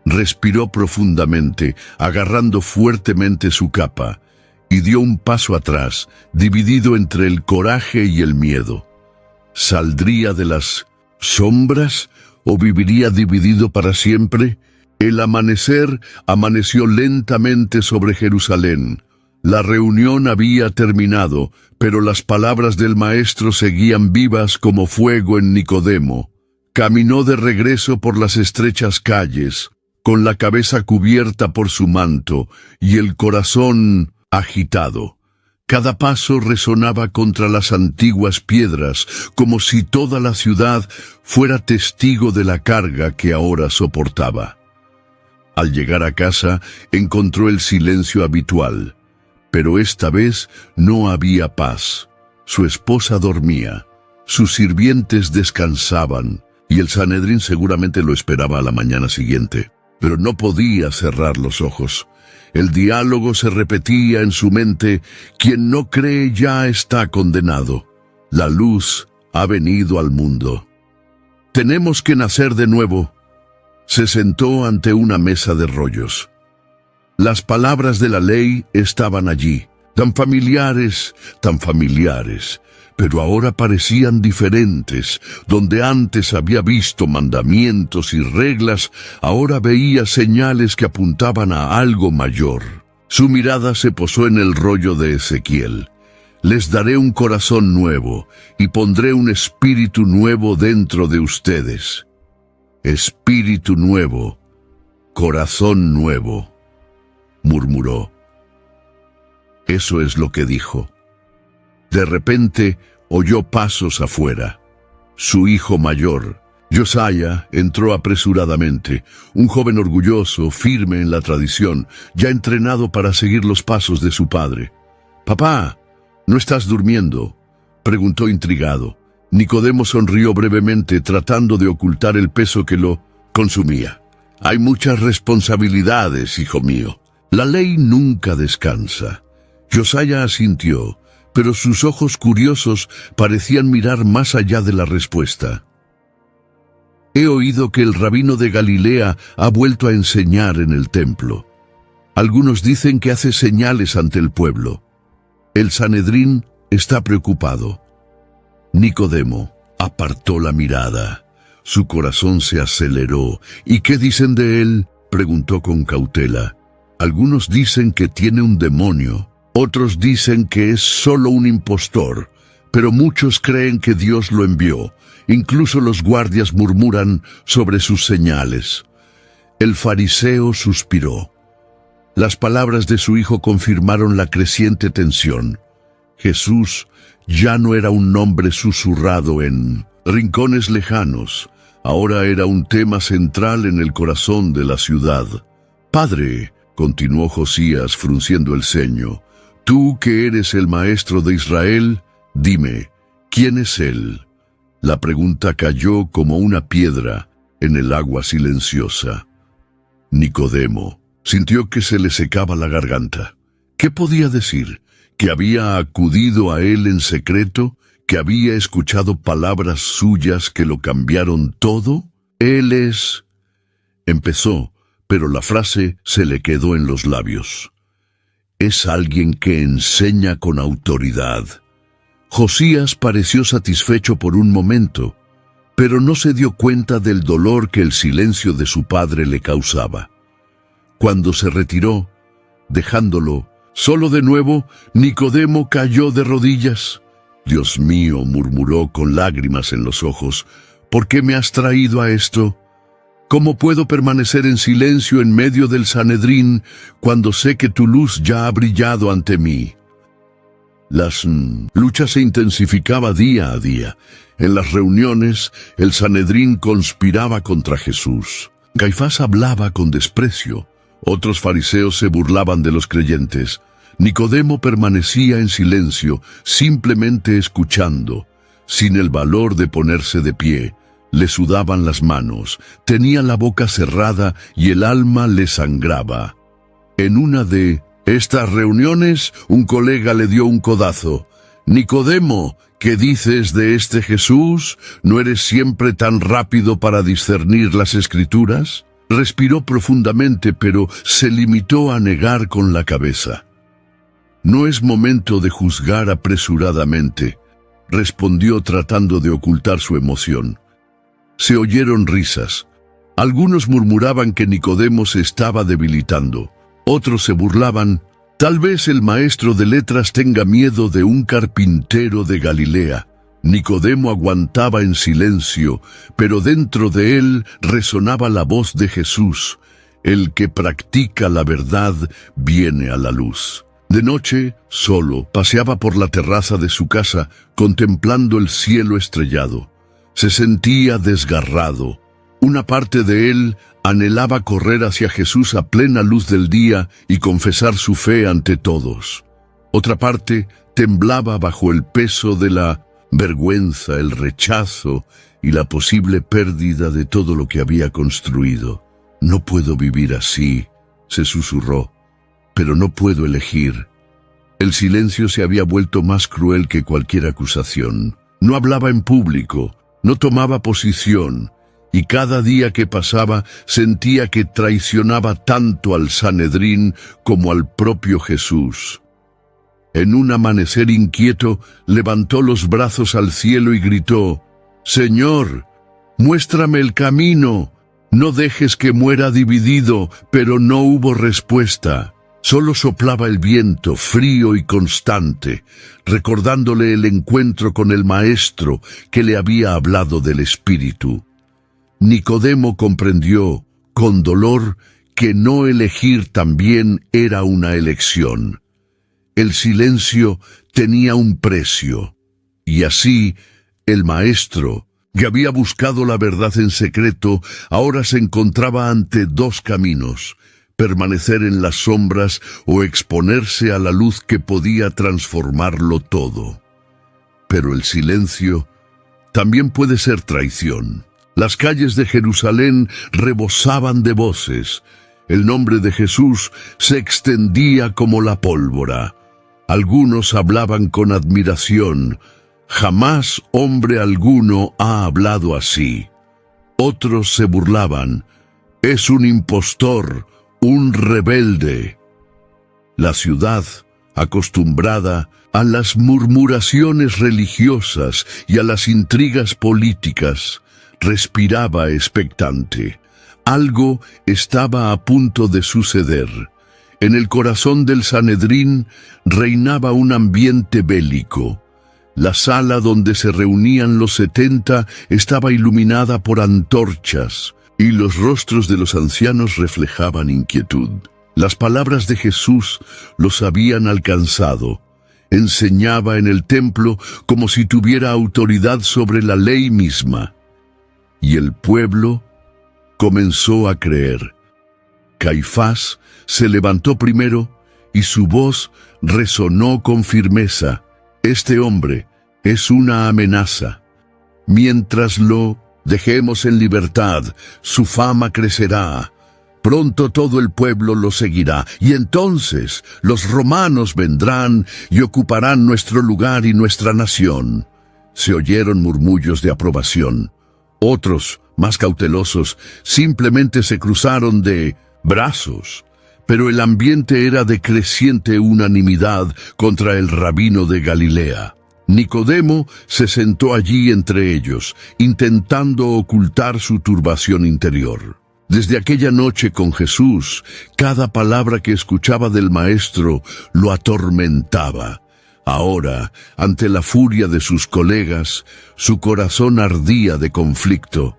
Respiró profundamente, agarrando fuertemente su capa, y dio un paso atrás, dividido entre el coraje y el miedo. ¿Saldría de las sombras o viviría dividido para siempre? El amanecer amaneció lentamente sobre Jerusalén. La reunión había terminado, pero las palabras del Maestro seguían vivas como fuego en Nicodemo. Caminó de regreso por las estrechas calles, con la cabeza cubierta por su manto y el corazón agitado. Cada paso resonaba contra las antiguas piedras, como si toda la ciudad fuera testigo de la carga que ahora soportaba. Al llegar a casa, encontró el silencio habitual. Pero esta vez no había paz. Su esposa dormía, sus sirvientes descansaban, y el Sanedrín seguramente lo esperaba a la mañana siguiente. Pero no podía cerrar los ojos. El diálogo se repetía en su mente: quien no cree ya está condenado. La luz ha venido al mundo. Tenemos que nacer de nuevo. Se sentó ante una mesa de rollos. Las palabras de la ley estaban allí, tan familiares, pero ahora parecían diferentes. Donde antes había visto mandamientos y reglas, ahora veía señales que apuntaban a algo mayor. Su mirada se posó en el rollo de Ezequiel. Les daré un corazón nuevo y pondré un espíritu nuevo dentro de ustedes. Espíritu nuevo, corazón nuevo, murmuró. Eso es lo que dijo. De repente oyó pasos afuera. Su hijo mayor, Josiah, entró apresuradamente, un joven orgulloso, firme en la tradición, ya entrenado para seguir los pasos de su padre. «Papá, ¿no estás durmiendo?», preguntó intrigado. Nicodemo sonrió brevemente, tratando de ocultar el peso que lo consumía. «Hay muchas responsabilidades, hijo mío. La ley nunca descansa». Josiah asintió, pero sus ojos curiosos parecían mirar más allá de la respuesta. He oído que el rabino de Galilea ha vuelto a enseñar en el templo. Algunos dicen que hace señales ante el pueblo. El Sanedrín está preocupado. Nicodemo apartó la mirada. Su corazón se aceleró. ¿Y qué dicen de él?, preguntó con cautela. Algunos dicen que tiene un demonio. Otros dicen que es solo un impostor. Pero muchos creen que Dios lo envió. Incluso los guardias murmuran sobre sus señales. El fariseo suspiró. Las palabras de su hijo confirmaron la creciente tensión. Jesús ya no era un nombre susurrado en rincones lejanos. Ahora era un tema central en el corazón de la ciudad. «Padre», continuó Josías frunciendo el ceño, «tú que eres el maestro de Israel, dime, ¿quién es él?». La pregunta cayó como una piedra en el agua silenciosa. Nicodemo sintió que se le secaba la garganta. ¿Qué podía decir? ¿Que había acudido a él en secreto? ¿Que había escuchado palabras suyas que lo cambiaron todo? Él es... Empezó, pero la frase se le quedó en los labios. Es alguien que enseña con autoridad. Josías pareció satisfecho por un momento, pero no se dio cuenta del dolor que el silencio de su padre le causaba. Cuando se retiró, dejándolo solo de nuevo, Nicodemo cayó de rodillas. «Dios mío», murmuró con lágrimas en los ojos, «¿por qué me has traído a esto? ¿Cómo puedo permanecer en silencio en medio del Sanedrín cuando sé que tu luz ya ha brillado ante mí?» Las luchas se intensificaban día a día. En las reuniones, el Sanedrín conspiraba contra Jesús. Caifás hablaba con desprecio. Otros fariseos se burlaban de los creyentes. Nicodemo permanecía en silencio, simplemente escuchando, sin el valor de ponerse de pie. Le sudaban las manos, tenía la boca cerrada y el alma le sangraba. En una de estas reuniones, un colega le dio un codazo. «Nicodemo, ¿qué dices de este Jesús? ¿No eres siempre tan rápido para discernir las Escrituras?» Respiró profundamente, pero se limitó a negar con la cabeza. «No es momento de juzgar apresuradamente», respondió tratando de ocultar su emoción. Se oyeron risas. Algunos murmuraban que Nicodemo se estaba debilitando. Otros se burlaban. «Tal vez el maestro de letras tenga miedo de un carpintero de Galilea». Nicodemo aguantaba en silencio, pero dentro de él resonaba la voz de Jesús. El que practica la verdad viene a la luz. De noche, solo, paseaba por la terraza de su casa, contemplando el cielo estrellado. Se sentía desgarrado. Una parte de él anhelaba correr hacia Jesús a plena luz del día y confesar su fe ante todos. Otra parte temblaba bajo el peso de la vergüenza, el rechazo y la posible pérdida de todo lo que había construido. «No puedo vivir así», se susurró, «pero no puedo elegir». El silencio se había vuelto más cruel que cualquier acusación. No hablaba en público, no tomaba posición, y cada día que pasaba sentía que traicionaba tanto al Sanedrín como al propio Jesús. En un amanecer inquieto, levantó los brazos al cielo y gritó: «Señor, muéstrame el camino, no dejes que muera dividido». Pero no hubo respuesta. Solo soplaba el viento, frío y constante, recordándole el encuentro con el Maestro que le había hablado del Espíritu. Nicodemo comprendió, con dolor, que no elegir también era una elección. El silencio tenía un precio, y así el Maestro, que había buscado la verdad en secreto, ahora se encontraba ante dos caminos: permanecer en las sombras o exponerse a la luz que podía transformarlo todo. Pero el silencio también puede ser traición. Las calles de Jerusalén rebosaban de voces. El nombre de Jesús se extendía como la pólvora. Algunos hablaban con admiración: «Jamás hombre alguno ha hablado así». Otros se burlaban. «Es un impostor, un rebelde». La ciudad, acostumbrada a las murmuraciones religiosas y a las intrigas políticas, respiraba expectante. Algo estaba a punto de suceder. En el corazón del Sanedrín reinaba un ambiente bélico. La sala donde se reunían los 70 estaba iluminada por antorchas, y los rostros de los ancianos reflejaban inquietud. Las palabras de Jesús los habían alcanzado. Enseñaba en el templo como si tuviera autoridad sobre la ley misma. Y el pueblo comenzó a creer. Caifás se levantó primero y su voz resonó con firmeza. «Este hombre es una amenaza. Mientras lo dejemos en libertad, su fama crecerá. Pronto todo el pueblo lo seguirá, y entonces los romanos vendrán y ocuparán nuestro lugar y nuestra nación». Se oyeron murmullos de aprobación. Otros, más cautelosos, simplemente se cruzaron de brazos. Pero el ambiente era de creciente unanimidad contra el rabino de Galilea. Nicodemo se sentó allí entre ellos, intentando ocultar su turbación interior. Desde aquella noche con Jesús, cada palabra que escuchaba del Maestro lo atormentaba. Ahora, ante la furia de sus colegas, su corazón ardía de conflicto.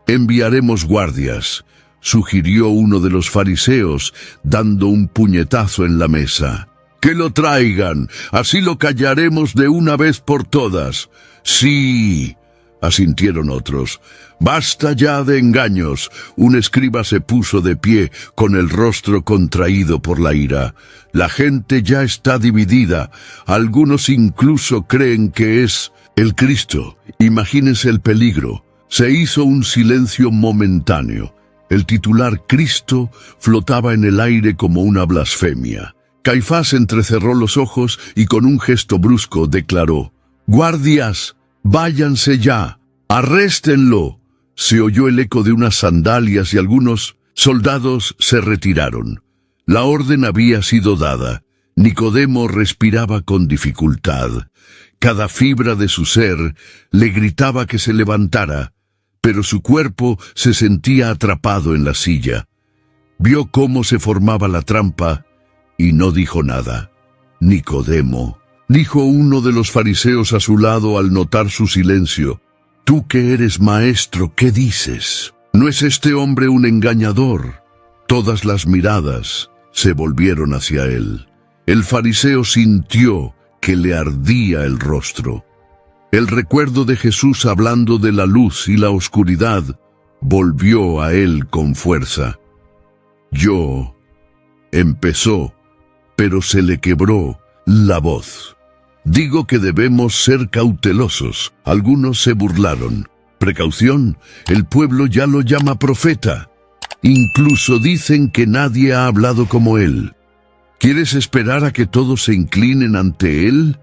«Enviaremos guardias», sugirió uno de los fariseos, dando un puñetazo en la mesa. «¡Que lo traigan! Así lo callaremos de una vez por todas». «Sí», asintieron otros. «Basta ya de engaños». Un escriba se puso de pie, con el rostro contraído por la ira. «La gente ya está dividida. Algunos incluso creen que es el Cristo». Imagínense el peligro. Se hizo un silencio momentáneo. El titular Cristo flotaba en el aire como una blasfemia. Caifás entrecerró los ojos y con un gesto brusco declaró: «¡Guardias, váyanse ya! ¡Arréstenlo!». Se oyó el eco de unas sandalias y algunos soldados se retiraron. La orden había sido dada. Nicodemo respiraba con dificultad. Cada fibra de su ser le gritaba que se levantara, pero su cuerpo se sentía atrapado en la silla. Vio cómo se formaba la trampa y no dijo nada. «Nicodemo», dijo uno de los fariseos a su lado al notar su silencio, «tú que eres maestro, ¿qué dices? ¿No es este hombre un engañador?». Todas las miradas se volvieron hacia él. El fariseo sintió que le ardía el rostro. El recuerdo de Jesús hablando de la luz y la oscuridad volvió a él con fuerza. «Yo», empezó, pero se le quebró la voz. «Digo que debemos ser cautelosos». Algunos se burlaron. «Precaución, el pueblo ya lo llama profeta. Incluso dicen que nadie ha hablado como él. ¿Quieres esperar a que todos se inclinen ante él?».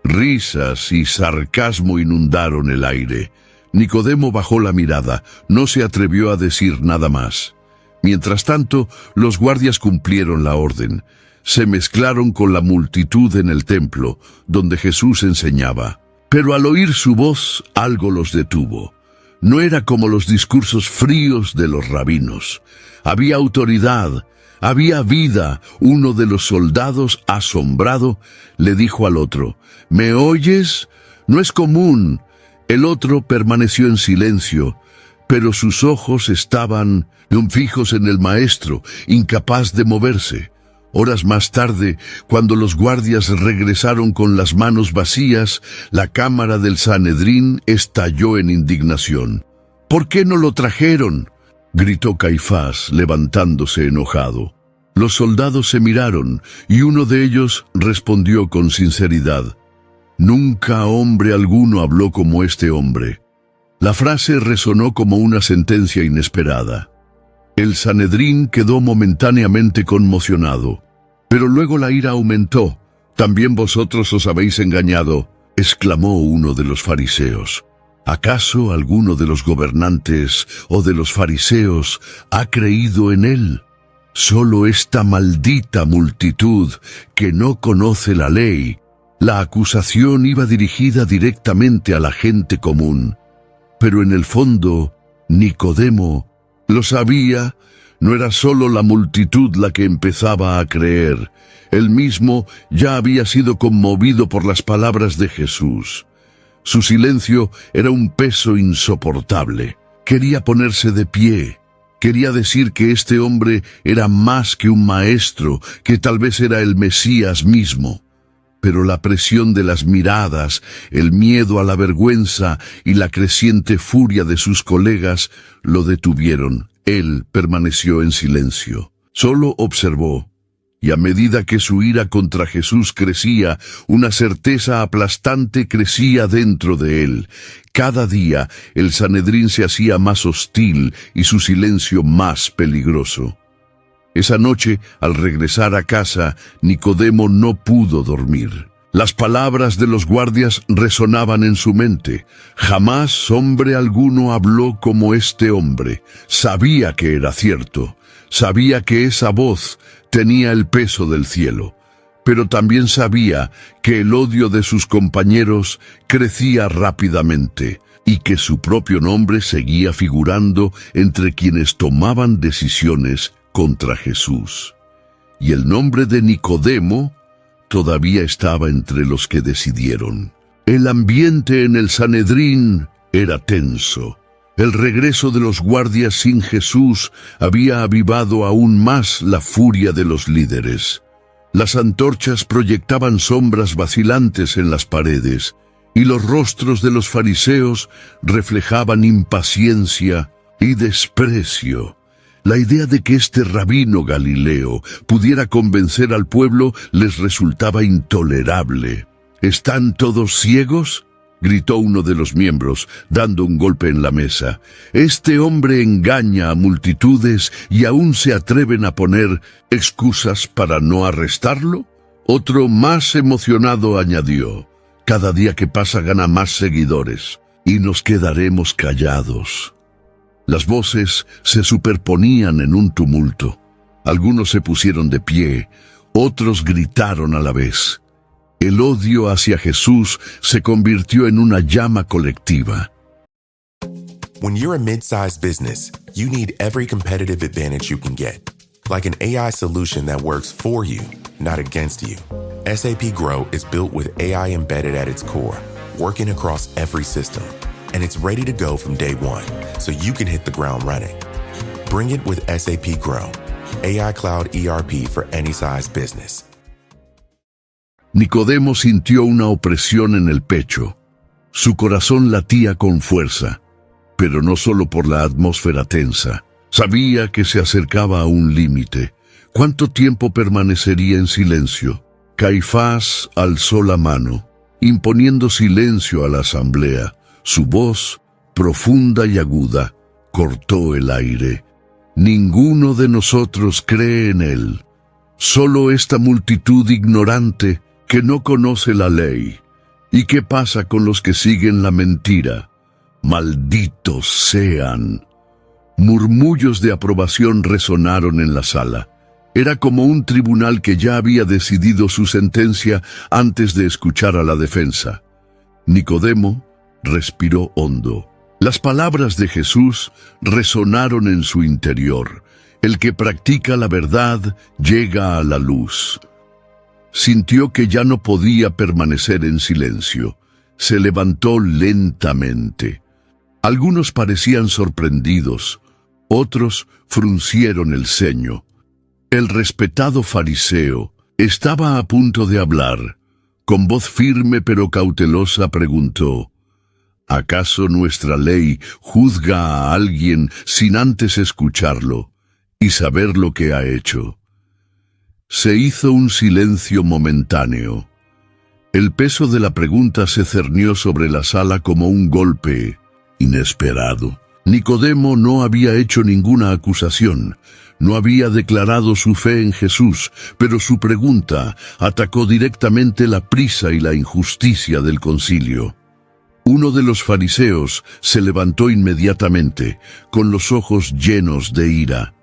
Risas y sarcasmo inundaron el aire. Nicodemo bajó la mirada, no se atrevió a decir nada más. Mientras tanto, los guardias cumplieron la orden. Se mezclaron con la multitud en el templo, donde Jesús enseñaba. Pero al oír su voz, algo los detuvo. No era como los discursos fríos de los rabinos. Había autoridad, había vida. Uno de los soldados, asombrado, le dijo al otro: «¿Me oyes? No es común». El otro permaneció en silencio, pero sus ojos estaban fijos en el maestro, incapaz de moverse. Horas más tarde, cuando los guardias regresaron con las manos vacías, la cámara del Sanedrín estalló en indignación. «¿Por qué no lo trajeron?», gritó Caifás, levantándose enojado. Los soldados se miraron, y uno de ellos respondió con sinceridad: «Nunca hombre alguno habló como este hombre». La frase resonó como una sentencia inesperada. El Sanedrín quedó momentáneamente conmocionado, pero luego la ira aumentó. «También vosotros os habéis engañado», exclamó uno de los fariseos. ¿Acaso alguno de los gobernantes o de los fariseos ha creído en él? Solo esta maldita multitud que no conoce la ley. La acusación iba dirigida directamente a la gente común. Pero en el fondo, Nicodemo lo sabía. No era solo la multitud la que empezaba a creer. Él mismo ya había sido conmovido por las palabras de Jesús. Su silencio era un peso insoportable. Quería ponerse de pie. Quería decir que este hombre era más que un maestro, que tal vez era el Mesías mismo. Pero la presión de las miradas, el miedo a la vergüenza y la creciente furia de sus colegas lo detuvieron. Él permaneció en silencio. Solo observó. Y a medida que su ira contra Jesús crecía, una certeza aplastante crecía dentro de él. Cada día el Sanedrín se hacía más hostil y su silencio más peligroso. Esa noche, al regresar a casa, Nicodemo no pudo dormir. Las palabras de los guardias resonaban en su mente. Jamás hombre alguno habló como este hombre. Sabía que era cierto. Sabía que esa voz tenía el peso del cielo, pero también sabía que el odio de sus compañeros crecía rápidamente y que su propio nombre seguía figurando entre quienes tomaban decisiones contra Jesús. Y el nombre de Nicodemo todavía estaba entre los que decidieron. El ambiente en el Sanedrín era tenso. El regreso de los guardias sin Jesús había avivado aún más la furia de los líderes. Las antorchas proyectaban sombras vacilantes en las paredes, y los rostros de los fariseos reflejaban impaciencia y desprecio. La idea de que este rabino galileo pudiera convencer al pueblo les resultaba intolerable. ¿Están todos ciegos?, gritó uno de los miembros, dando un golpe en la mesa. Este hombre engaña a multitudes y aún se atreven a poner excusas para no arrestarlo. Otro, más emocionado, añadió: cada día que pasa gana más seguidores y nos quedaremos callados. Las voces se superponían en un tumulto. Algunos se pusieron de pie, otros gritaron a la vez. El odio hacia Jesús se convirtió en una llama colectiva. When you're a mid-sized business, you need every competitive advantage you can get. Like an AI solution that works for you, not against you. SAP Grow is built with AI embedded at its core, working across every system. And it's ready to go from day one, so you can hit the ground running. Bring it with SAP Grow, AI Cloud ERP for any size business. Nicodemo sintió una opresión en el pecho. Su corazón latía con fuerza, pero no solo por la atmósfera tensa. Sabía que se acercaba a un límite. ¿Cuánto tiempo permanecería en silencio? Caifás alzó la mano, imponiendo silencio a la asamblea. Su voz, profunda y aguda, cortó el aire. Ninguno de nosotros cree en él. Solo esta multitud ignorante que no conoce la ley. ¿Y qué pasa con los que siguen la mentira? ¡Malditos sean! Murmullos de aprobación resonaron en la sala. Era como un tribunal que ya había decidido su sentencia antes de escuchar a la defensa. Nicodemo respiró hondo. Las palabras de Jesús resonaron en su interior. El que practica la verdad llega a la luz. Sintió que ya no podía permanecer en silencio. Se levantó lentamente. Algunos parecían sorprendidos, otros fruncieron el ceño. El respetado fariseo estaba a punto de hablar. Con voz firme pero cautelosa preguntó: ¿acaso nuestra ley juzga a alguien sin antes escucharlo y saber lo que ha hecho? Se hizo un silencio momentáneo. El peso de la pregunta se cernió sobre la sala como un golpe inesperado. Nicodemo no había hecho ninguna acusación, no había declarado su fe en Jesús, pero su pregunta atacó directamente la prisa y la injusticia del concilio. Uno de los fariseos se levantó inmediatamente, con los ojos llenos de ira.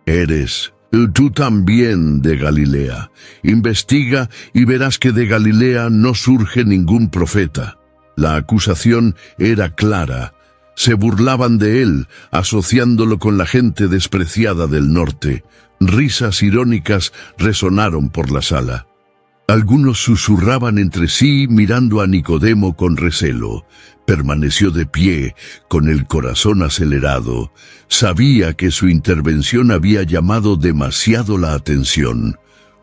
«¿Eres tú también de Galilea? Investiga y verás que de Galilea no surge ningún profeta». La acusación era clara. Se burlaban de él, asociándolo con la gente despreciada del norte. Risas irónicas resonaron por la sala. Algunos susurraban entre sí mirando a Nicodemo con recelo. Permaneció de pie, con el corazón acelerado. Sabía que su intervención había llamado demasiado la atención.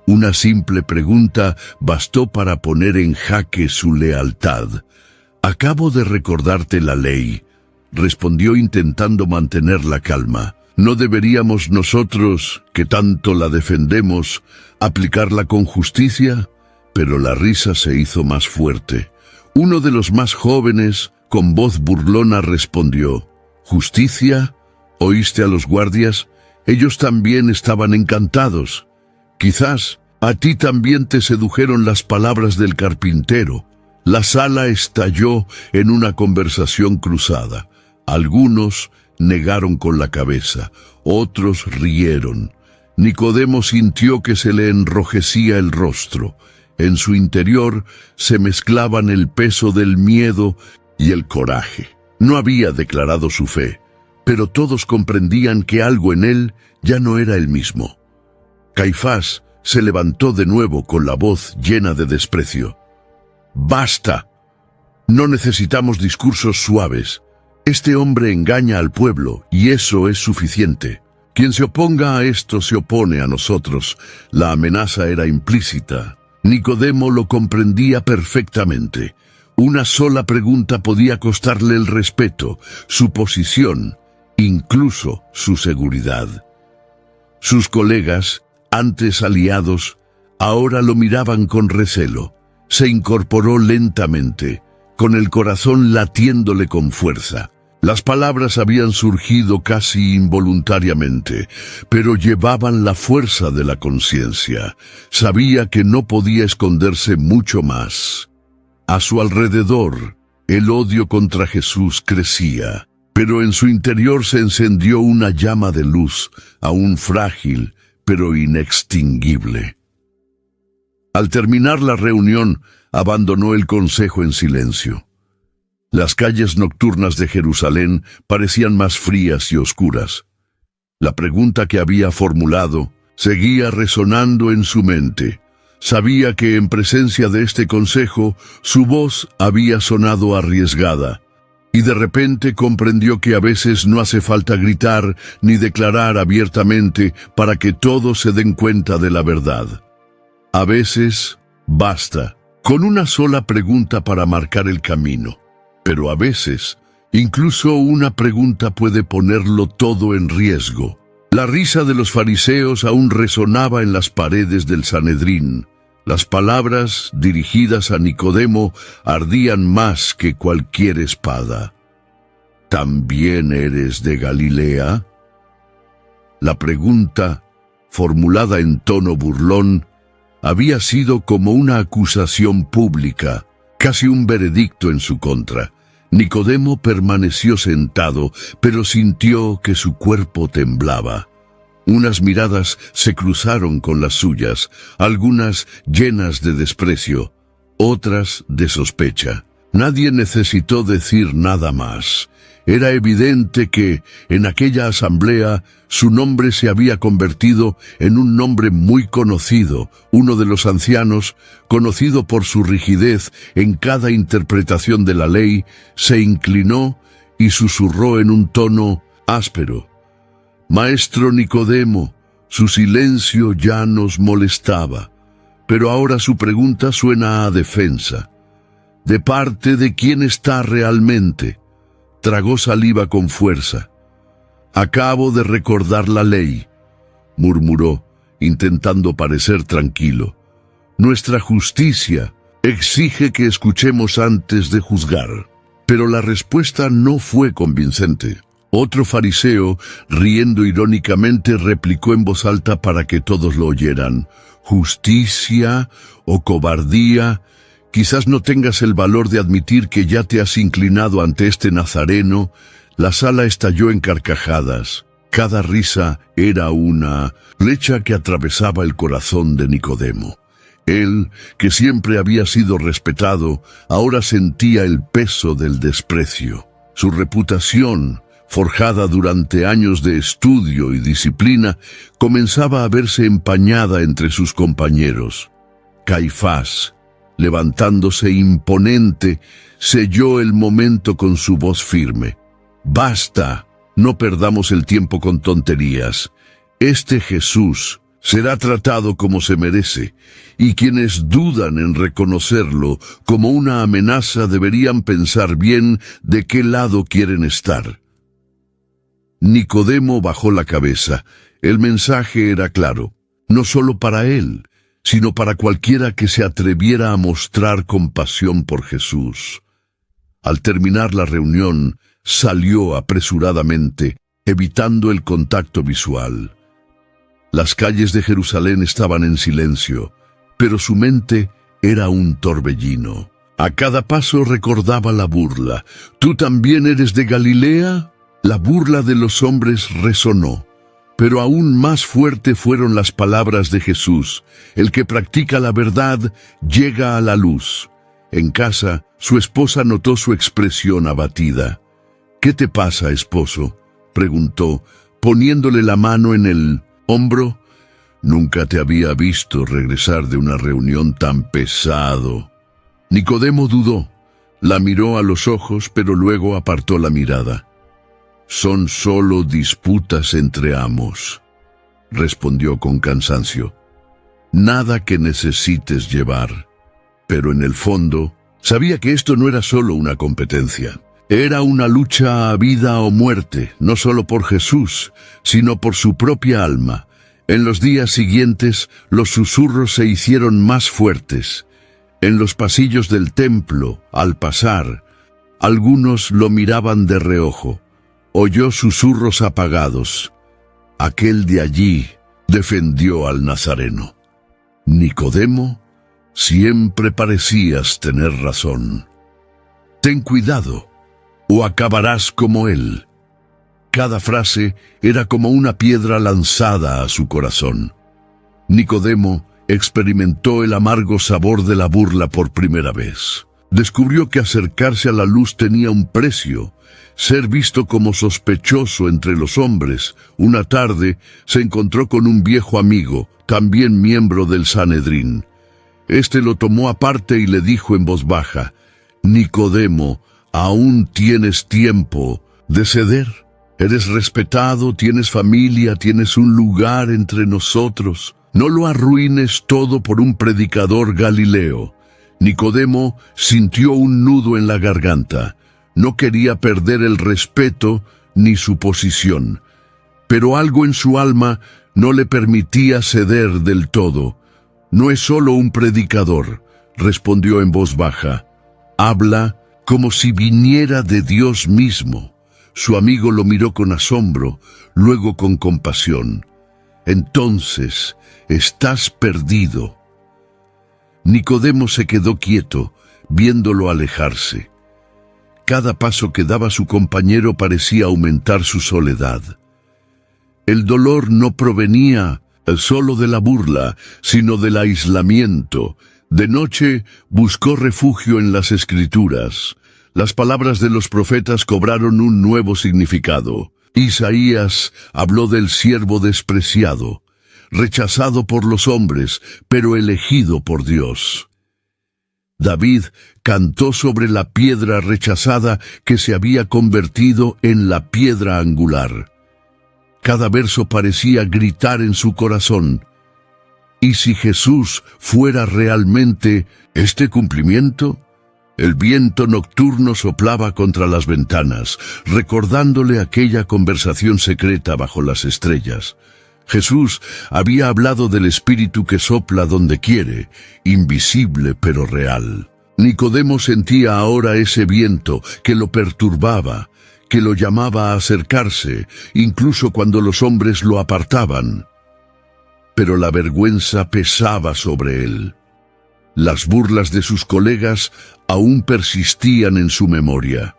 Una simple pregunta bastó para poner en jaque su lealtad. «Acabo de recordarte la ley», respondió intentando mantener la calma. «¿No deberíamos nosotros, que tanto la defendemos, aplicarla con justicia?» Pero la risa se hizo más fuerte. Uno de los más jóvenes, con voz burlona, respondió: «¿Justicia? ¿Oíste a los guardias? Ellos también estaban encantados. Quizás a ti también te sedujeron las palabras del carpintero». La sala estalló en una conversación cruzada. Algunos negaron con la cabeza, otros rieron. Nicodemo sintió que se le enrojecía el rostro. En su interior se mezclaban el peso del miedo y el coraje. No había declarado su fe, pero todos comprendían que algo en él ya no era el mismo. Caifás se levantó de nuevo con la voz llena de desprecio. «Basta. No necesitamos discursos suaves. Este hombre engaña al pueblo y eso es suficiente. Quien se oponga a esto se opone a nosotros». La amenaza era implícita. Nicodemo lo comprendía perfectamente. Una sola pregunta podía costarle el respeto, su posición, incluso su seguridad. Sus colegas, antes aliados, ahora lo miraban con recelo. Se incorporó lentamente, con el corazón latiéndole con fuerza. Las palabras habían surgido casi involuntariamente, pero llevaban la fuerza de la conciencia. Sabía que no podía esconderse mucho más. A su alrededor, el odio contra Jesús crecía, pero en su interior se encendió una llama de luz, aún frágil, pero inextinguible. Al terminar la reunión, abandonó el consejo en silencio. Las calles nocturnas de Jerusalén parecían más frías y oscuras. La pregunta que había formulado seguía resonando en su mente. Sabía que en presencia de este consejo su voz había sonado arriesgada, y de repente comprendió que a veces no hace falta gritar ni declarar abiertamente para que todos se den cuenta de la verdad. A veces basta con una sola pregunta para marcar el camino. Pero a veces, incluso una pregunta puede ponerlo todo en riesgo. La risa de los fariseos aún resonaba en las paredes del Sanedrín. Las palabras dirigidas a Nicodemo ardían más que cualquier espada. ¿También eres de Galilea? La pregunta, formulada en tono burlón, había sido como una acusación pública, casi un veredicto en su contra. Nicodemo permaneció sentado, pero sintió que su cuerpo temblaba. Unas miradas se cruzaron con las suyas, algunas llenas de desprecio, otras de sospecha. Nadie necesitó decir nada más. Era evidente que, en aquella asamblea, su nombre se había convertido en un nombre muy conocido. Uno de los ancianos, conocido por su rigidez en cada interpretación de la ley, se inclinó y susurró en un tono áspero: «Maestro Nicodemo, su silencio ya nos molestaba, pero ahora su pregunta suena a defensa. ¿De parte de quién está realmente?». Tragó saliva con fuerza. «Acabo de recordar la ley», murmuró, intentando parecer tranquilo. «Nuestra justicia exige que escuchemos antes de juzgar». Pero la respuesta no fue convincente. Otro fariseo, riendo irónicamente, replicó en voz alta para que todos lo oyeran: «¿Justicia o cobardía? Quizás no tengas el valor de admitir que ya te has inclinado ante este nazareno. La sala estalló en carcajadas. Cada risa era una flecha que atravesaba el corazón de Nicodemo. Él, que siempre había sido respetado, ahora sentía el peso del desprecio. Su reputación, forjada durante años de estudio y disciplina, comenzaba a verse empañada entre sus compañeros. Caifás, levantándose imponente, selló el momento con su voz firme. «Basta, no perdamos el tiempo con tonterías. Este Jesús será tratado como se merece, y quienes dudan en reconocerlo como una amenaza deberían pensar bien de qué lado quieren estar». Nicodemo bajó la cabeza. El mensaje era claro, no solo para él, sino para cualquiera que se atreviera a mostrar compasión por Jesús. Al terminar la reunión, salió apresuradamente, evitando el contacto visual. Las calles de Jerusalén estaban en silencio, pero su mente era un torbellino. A cada paso recordaba la burla. «¿Tú también eres de Galilea?». La burla de los hombres resonó, pero aún más fuerte fueron las palabras de Jesús. El que practica la verdad llega a la luz. En casa, su esposa notó su expresión abatida. «¿Qué te pasa, esposo?», preguntó, poniéndole la mano en el hombro. «Nunca te había visto regresar de una reunión tan pesado». Nicodemo dudó, la miró a los ojos, pero luego apartó la mirada. «Son solo disputas entre amos», respondió con cansancio. «Nada que necesites llevar». Pero en el fondo, sabía que esto no era solo una competencia. Era una lucha a vida o muerte, no solo por Jesús, sino por su propia alma. En los días siguientes, los susurros se hicieron más fuertes. En los pasillos del templo, al pasar, algunos lo miraban de reojo. Oyó susurros apagados. Aquel de allí defendió al Nazareno. «Nicodemo, siempre parecías tener razón. Ten cuidado, o acabarás como él». Cada frase era como una piedra lanzada a su corazón. Nicodemo experimentó el amargo sabor de la burla por primera vez. Descubrió que acercarse a la luz tenía un precio. Ser visto como sospechoso entre los hombres. Una tarde se encontró con un viejo amigo, también miembro del Sanedrín. Este lo tomó aparte y le dijo en voz baja: «Nicodemo, aún tienes tiempo de ceder. Eres respetado, tienes familia, tienes un lugar entre nosotros. No lo arruines todo por un predicador galileo». Nicodemo sintió un nudo en la garganta. No quería perder el respeto ni su posición, pero algo en su alma no le permitía ceder del todo. «No es solo un predicador», respondió en voz baja. «Habla como si viniera de Dios mismo». Su amigo lo miró con asombro, luego con compasión. «Entonces, estás perdido». Nicodemo se quedó quieto, viéndolo alejarse. Cada paso que daba su compañero parecía aumentar su soledad. El dolor no provenía solo de la burla, sino del aislamiento. De noche buscó refugio en las Escrituras. Las palabras de los profetas cobraron un nuevo significado. Isaías habló del siervo despreciado, rechazado por los hombres, pero elegido por Dios. David cantó sobre la piedra rechazada que se había convertido en la piedra angular. Cada verso parecía gritar en su corazón: ¿y si Jesús fuera realmente este cumplimiento? El viento nocturno soplaba contra las ventanas, recordándole aquella conversación secreta bajo las estrellas. Jesús había hablado del Espíritu que sopla donde quiere, invisible pero real. Nicodemo sentía ahora ese viento que lo perturbaba, que lo llamaba a acercarse, incluso cuando los hombres lo apartaban. Pero la vergüenza pesaba sobre él. Las burlas de sus colegas aún persistían en su memoria.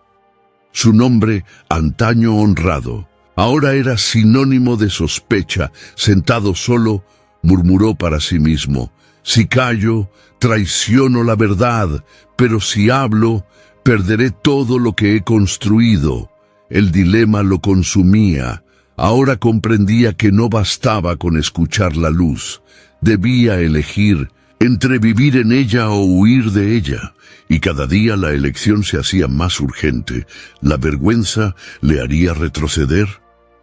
Su nombre, antaño honrado, ahora era sinónimo de sospecha. Sentado solo, murmuró para sí mismo: si callo, traiciono la verdad, pero si hablo, perderé todo lo que he construido. El dilema lo consumía. Ahora comprendía que no bastaba con escuchar la luz. Debía elegir entre vivir en ella o huir de ella. Y cada día la elección se hacía más urgente. La vergüenza le haría retroceder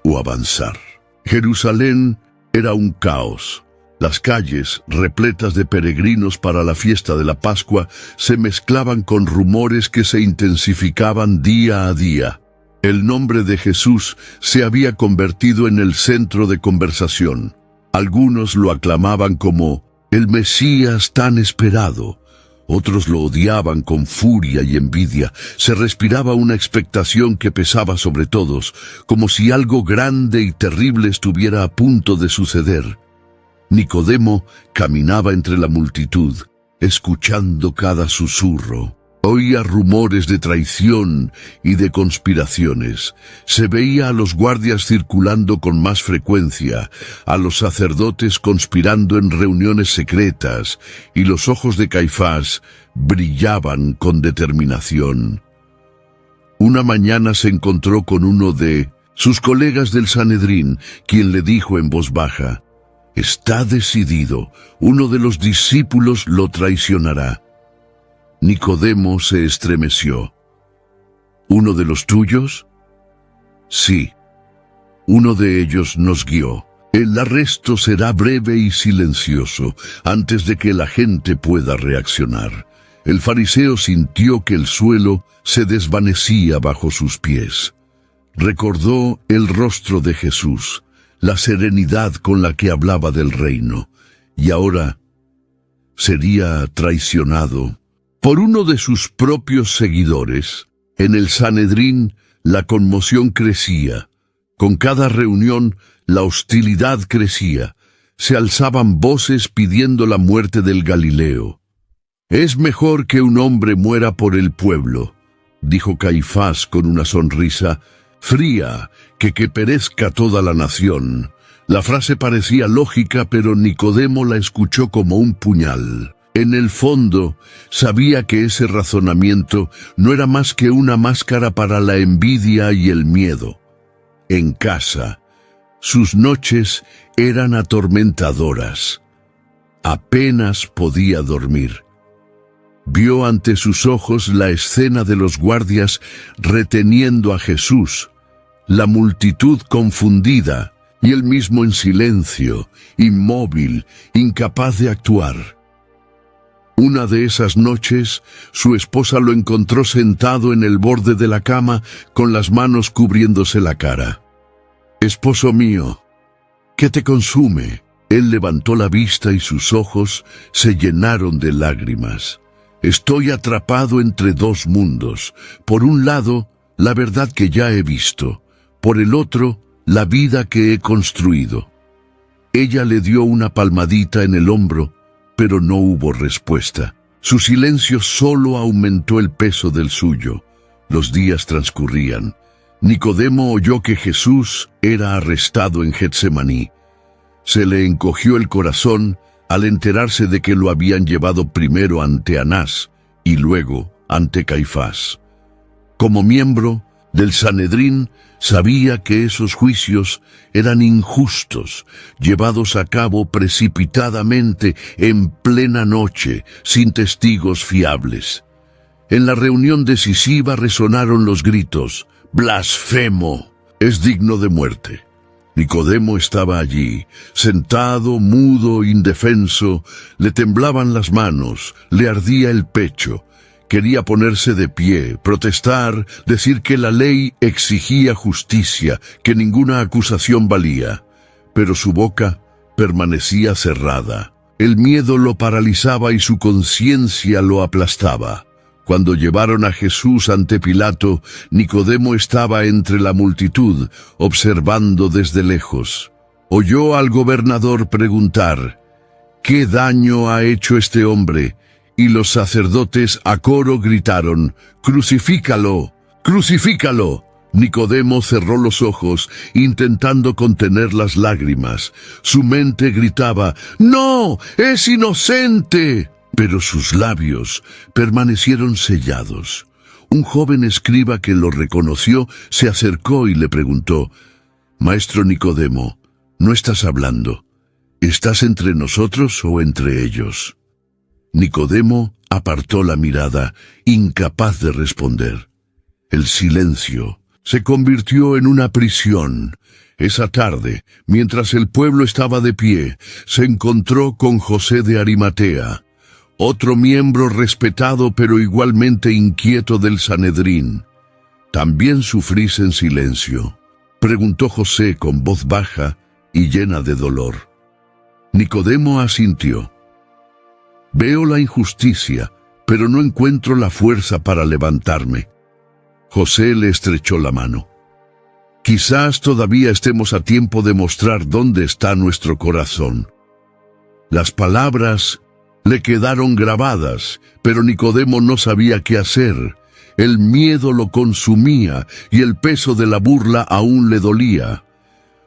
o avanzar. Jerusalén era un caos. Las calles, repletas de peregrinos para la fiesta de la Pascua, se mezclaban con rumores que se intensificaban día a día. El nombre de Jesús se había convertido en el centro de conversación. Algunos lo aclamaban como el Mesías tan esperado. Otros lo odiaban con furia y envidia. Se respiraba una expectación que pesaba sobre todos, como si algo grande y terrible estuviera a punto de suceder. Nicodemo caminaba entre la multitud, escuchando cada susurro. Oía rumores de traición y de conspiraciones. Se veía a los guardias circulando con más frecuencia, a los sacerdotes conspirando en reuniones secretas, y los ojos de Caifás brillaban con determinación. Una mañana se encontró con uno de sus colegas del Sanedrín, quien le dijo en voz baja: «Está decidido, uno de los discípulos lo traicionará». Nicodemo se estremeció. ¿Uno de los tuyos? Sí. Uno de ellos nos guió. El arresto será breve y silencioso, antes de que la gente pueda reaccionar. El fariseo sintió que el suelo se desvanecía bajo sus pies. Recordó el rostro de Jesús, la serenidad con la que hablaba del reino, y ahora sería traicionado por uno de sus propios seguidores. En el Sanedrín la conmoción crecía. Con cada reunión la hostilidad crecía. Se alzaban voces pidiendo la muerte del Galileo. «Es mejor que un hombre muera por el pueblo», dijo Caifás con una sonrisa fría, que perezca toda la nación. La frase parecía lógica, pero Nicodemo la escuchó como un puñal. En el fondo, sabía que ese razonamiento no era más que una máscara para la envidia y el miedo. En casa, sus noches eran atormentadoras. Apenas podía dormir. Vio ante sus ojos la escena de los guardias reteniendo a Jesús, la multitud confundida y él mismo en silencio, inmóvil, incapaz de actuar. Una de esas noches, su esposa lo encontró sentado en el borde de la cama, con las manos cubriéndose la cara. «Esposo mío, ¿qué te consume?». Él levantó la vista y sus ojos se llenaron de lágrimas. «Estoy atrapado entre dos mundos. Por un lado, la verdad que ya he visto. Por el otro, la vida que he construido». Ella le dio una palmadita en el hombro, pero no hubo respuesta. Su silencio solo aumentó el peso del suyo. Los días transcurrían. Nicodemo oyó que Jesús era arrestado en Getsemaní. Se le encogió el corazón al enterarse de que lo habían llevado primero ante Anás y luego ante Caifás. Como miembro del Sanedrín, sabía que esos juicios eran injustos, llevados a cabo precipitadamente en plena noche, sin testigos fiables. En la reunión decisiva resonaron los gritos: «¡Blasfemo! Es digno de muerte». Nicodemo estaba allí, sentado, mudo, indefenso. Le temblaban las manos, le ardía el pecho. Quería ponerse de pie, protestar, decir que la ley exigía justicia, que ninguna acusación valía. Pero su boca permanecía cerrada. El miedo lo paralizaba y su conciencia lo aplastaba. Cuando llevaron a Jesús ante Pilato, Nicodemo estaba entre la multitud, observando desde lejos. Oyó al gobernador preguntar: «¿Qué daño ha hecho este hombre? Y los sacerdotes a coro gritaron: «¡Crucifícalo! ¡Crucifícalo!». Nicodemo cerró los ojos, intentando contener las lágrimas. Su mente gritaba: «¡No! ¡Es inocente!». Pero sus labios permanecieron sellados. Un joven escriba que lo reconoció se acercó y le preguntó: «Maestro Nicodemo, ¿no estás hablando? ¿Estás entre nosotros o entre ellos?». Nicodemo apartó la mirada, incapaz de responder. El silencio se convirtió en una prisión. Esa tarde, mientras el pueblo estaba de pie, se encontró con José de Arimatea, otro miembro respetado pero igualmente inquieto del Sanedrín. «¿También sufrís en silencio?», preguntó José con voz baja y llena de dolor. Nicodemo asintió. «Veo la injusticia, pero no encuentro la fuerza para levantarme». José le estrechó la mano. «Quizás todavía estemos a tiempo de mostrar dónde está nuestro corazón». Las palabras le quedaron grabadas, pero Nicodemo no sabía qué hacer. El miedo lo consumía y el peso de la burla aún le dolía.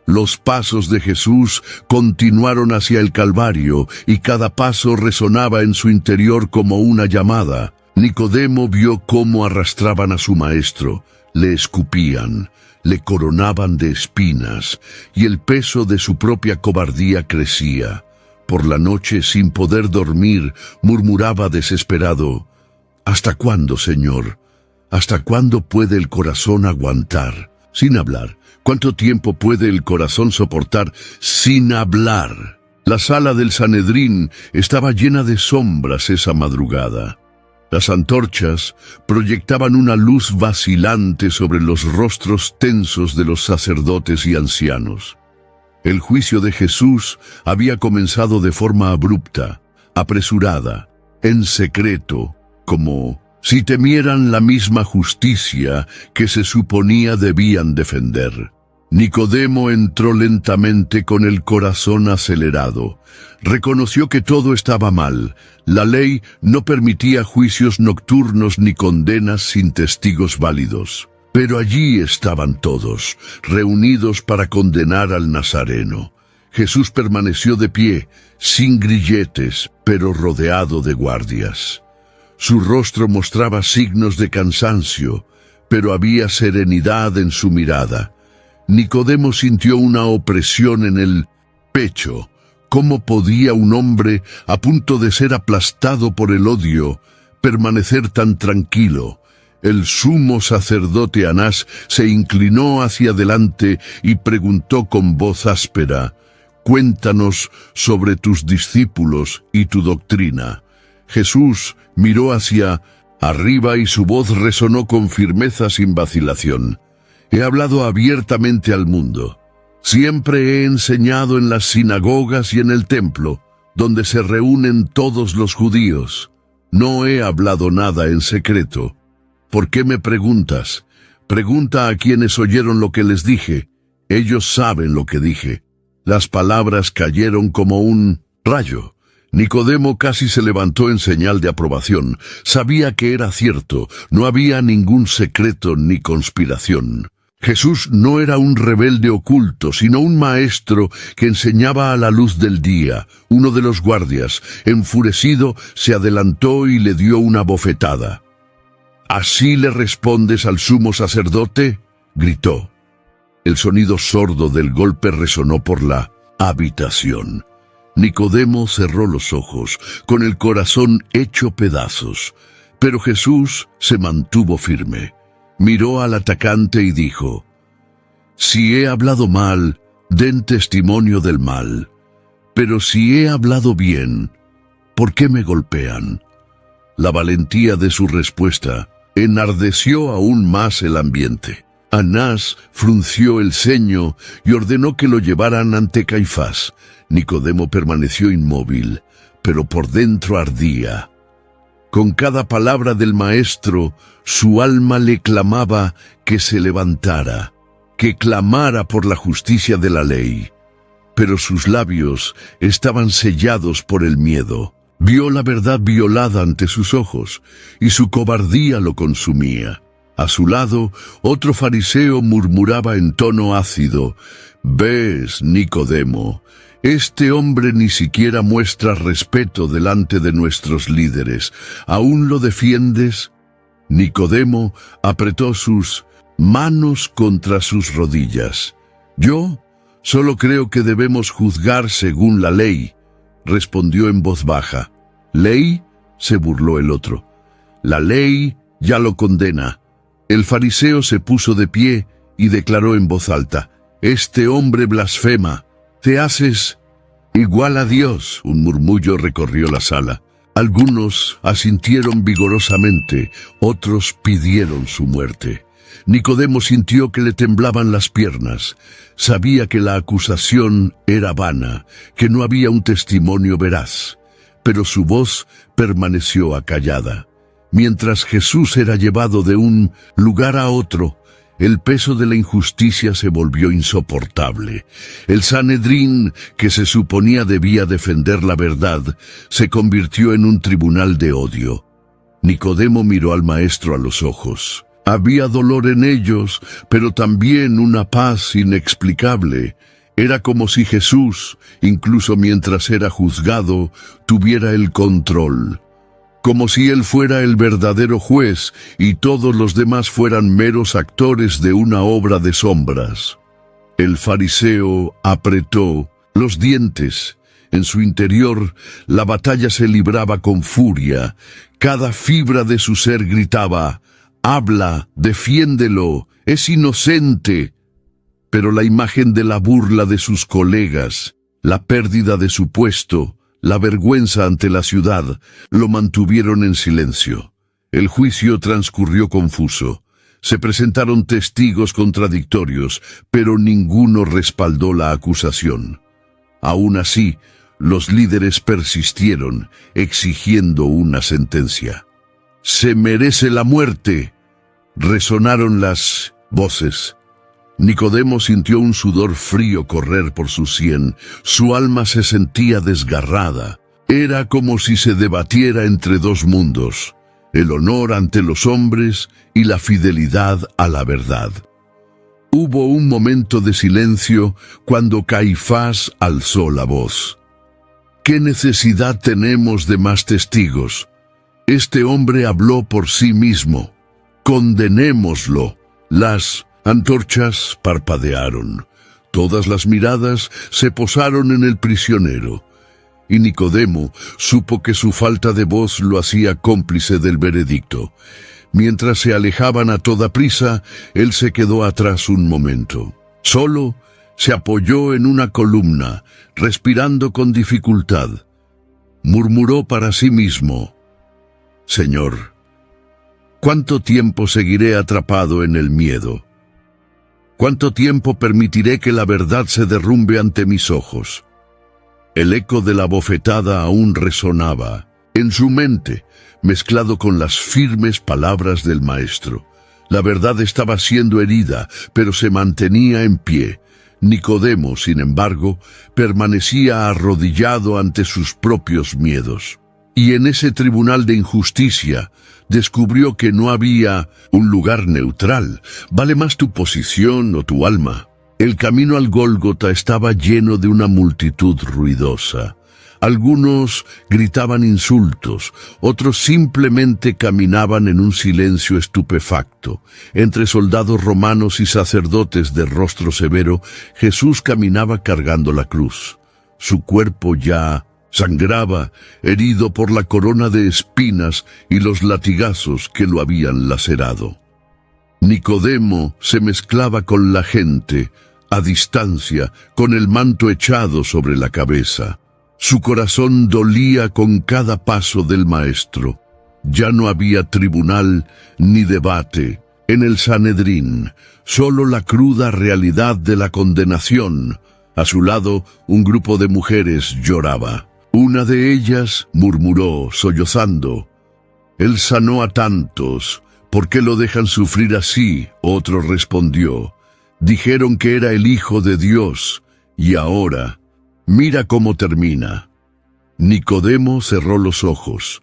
Los pasos de Jesús continuaron hacia el Calvario y cada paso resonaba en su interior como una llamada. Nicodemo vio cómo arrastraban a su maestro, le escupían, le coronaban de espinas, y el peso de su propia cobardía crecía. Por la noche, sin poder dormir, murmuraba desesperado: «¿Hasta cuándo, Señor? ¿Hasta cuándo puede el corazón aguantar?» Sin hablar. ¿Cuánto tiempo puede el corazón soportar sin hablar? La sala del Sanedrín estaba llena de sombras esa madrugada. Las antorchas proyectaban una luz vacilante sobre los rostros tensos de los sacerdotes y ancianos. El juicio de Jesús había comenzado de forma abrupta, apresurada, en secreto, como si temieran la misma justicia que se suponía debían defender. Nicodemo entró lentamente con el corazón acelerado. Reconoció que todo estaba mal. La ley no permitía juicios nocturnos ni condenas sin testigos válidos. Pero allí estaban todos, reunidos para condenar al Nazareno. Jesús permaneció de pie, sin grilletes, pero rodeado de guardias. Su rostro mostraba signos de cansancio, pero había serenidad en su mirada. Nicodemo sintió una opresión en el pecho. ¿Cómo podía un hombre, a punto de ser aplastado por el odio, permanecer tan tranquilo? El sumo sacerdote Anás se inclinó hacia adelante y preguntó con voz áspera: «Cuéntanos sobre tus discípulos y tu doctrina». Jesús miró hacia arriba y su voz resonó con firmeza sin vacilación: «He hablado abiertamente al mundo. Siempre he enseñado en las sinagogas y en el templo, donde se reúnen todos los judíos. No he hablado nada en secreto. ¿Por qué me preguntas? Pregunta a quienes oyeron lo que les dije. Ellos saben lo que dije». Las palabras cayeron como un rayo. Nicodemo casi se levantó en señal de aprobación. Sabía que era cierto, no había ningún secreto ni conspiración. Jesús no era un rebelde oculto, sino un maestro que enseñaba a la luz del día. Uno de los guardias, enfurecido, se adelantó y le dio una bofetada. «¿Así le respondes al sumo sacerdote?», gritó. El sonido sordo del golpe resonó por la habitación. Nicodemo cerró los ojos, con el corazón hecho pedazos, pero Jesús se mantuvo firme. Miró al atacante y dijo: «Si he hablado mal, den testimonio del mal. Pero si he hablado bien, ¿por qué me golpean?». La valentía de su respuesta enardeció aún más el ambiente. Anás frunció el ceño y ordenó que lo llevaran ante Caifás. Nicodemo permaneció inmóvil, pero por dentro ardía. Con cada palabra del maestro, su alma le clamaba que se levantara, que clamara por la justicia de la ley. Pero sus labios estaban sellados por el miedo. Vio la verdad violada ante sus ojos, y su cobardía lo consumía. A su lado, otro fariseo murmuraba en tono ácido: «¿Ves, Nicodemo? Este hombre ni siquiera muestra respeto delante de nuestros líderes. ¿Aún lo defiendes?» Nicodemo apretó sus manos contra sus rodillas. «Yo solo creo que debemos juzgar según la ley», respondió en voz baja. «¿Ley?», se burló el otro. «La ley ya lo condena». El fariseo se puso de pie y declaró en voz alta: «Este hombre blasfema. Te haces igual a Dios». Un murmullo recorrió la sala. Algunos asintieron vigorosamente, otros pidieron su muerte. Nicodemo sintió que le temblaban las piernas. Sabía que la acusación era vana, que no había un testimonio veraz, pero su voz permaneció acallada. Mientras Jesús era llevado de un lugar a otro, el peso de la injusticia se volvió insoportable. El Sanedrín, que se suponía debía defender la verdad, se convirtió en un tribunal de odio. Nicodemo miró al maestro a los ojos. Había dolor en ellos, pero también una paz inexplicable. Era como si Jesús, incluso mientras era juzgado, tuviera el control. Como si él fuera el verdadero juez y todos los demás fueran meros actores de una obra de sombras. El fariseo apretó los dientes. En su interior, la batalla se libraba con furia. Cada fibra de su ser gritaba: «Habla, defiéndelo, es inocente». Pero la imagen de la burla de sus colegas, la pérdida de su puesto, la vergüenza ante la ciudad, lo mantuvieron en silencio. El juicio transcurrió confuso. Se presentaron testigos contradictorios, pero ninguno respaldó la acusación. Aún así, los líderes persistieron, exigiendo una sentencia. «Se merece la muerte», resonaron las voces. Nicodemo sintió un sudor frío correr por su sien. Su alma se sentía desgarrada. Era como si se debatiera entre dos mundos: el honor ante los hombres y la fidelidad a la verdad. Hubo un momento de silencio cuando Caifás alzó la voz. «¿Qué necesidad tenemos de más testigos? Este hombre habló por sí mismo. Condenémoslo». Las antorchas parpadearon. Todas las miradas se posaron en el prisionero. Y Nicodemo supo que su falta de voz lo hacía cómplice del veredicto. Mientras se alejaban a toda prisa, él se quedó atrás un momento. Solo se apoyó en una columna, respirando con dificultad. Murmuró para sí mismo: «Señor, ¿cuánto tiempo seguiré atrapado en el miedo? ¿Cuánto tiempo permitiré que la verdad se derrumbe ante mis ojos?». El eco de la bofetada aún resonaba en su mente, mezclado con las firmes palabras del maestro. La verdad estaba siendo herida, pero se mantenía en pie. Nicodemo, sin embargo, permanecía arrodillado ante sus propios miedos. Y en ese tribunal de injusticia descubrió que no había un lugar neutral. Vale más tu posición o tu alma. El camino al Gólgota estaba lleno de una multitud ruidosa. Algunos gritaban insultos, otros simplemente caminaban en un silencio estupefacto. Entre soldados romanos y sacerdotes de rostro severo, Jesús caminaba cargando la cruz. Su cuerpo ya sangraba, herido por la corona de espinas y los latigazos que lo habían lacerado. Nicodemo se mezclaba con la gente, a distancia, con el manto echado sobre la cabeza. Su corazón dolía con cada paso del maestro. Ya no había tribunal ni debate. En el Sanedrín, solo la cruda realidad de la condenación. A su lado, un grupo de mujeres lloraba. Una de ellas murmuró, sollozando: «Él sanó a tantos, ¿por qué lo dejan sufrir así?». Otro respondió: «Dijeron que era el Hijo de Dios, y ahora, mira cómo termina». Nicodemo cerró los ojos.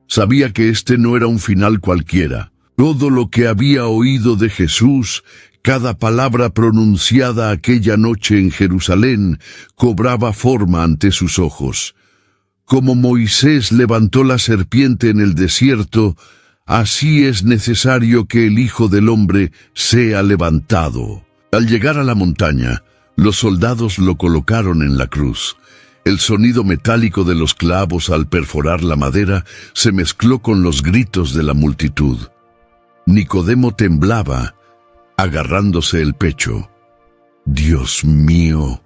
Sabía que este no era un final cualquiera. Todo lo que había oído de Jesús, cada palabra pronunciada aquella noche en Jerusalén, cobraba forma ante sus ojos. Como Moisés levantó la serpiente en el desierto, así es necesario que el Hijo del Hombre sea levantado. Al llegar a la montaña, los soldados lo colocaron en la cruz. El sonido metálico de los clavos al perforar la madera se mezcló con los gritos de la multitud. Nicodemo temblaba, agarrándose el pecho. «Dios mío»,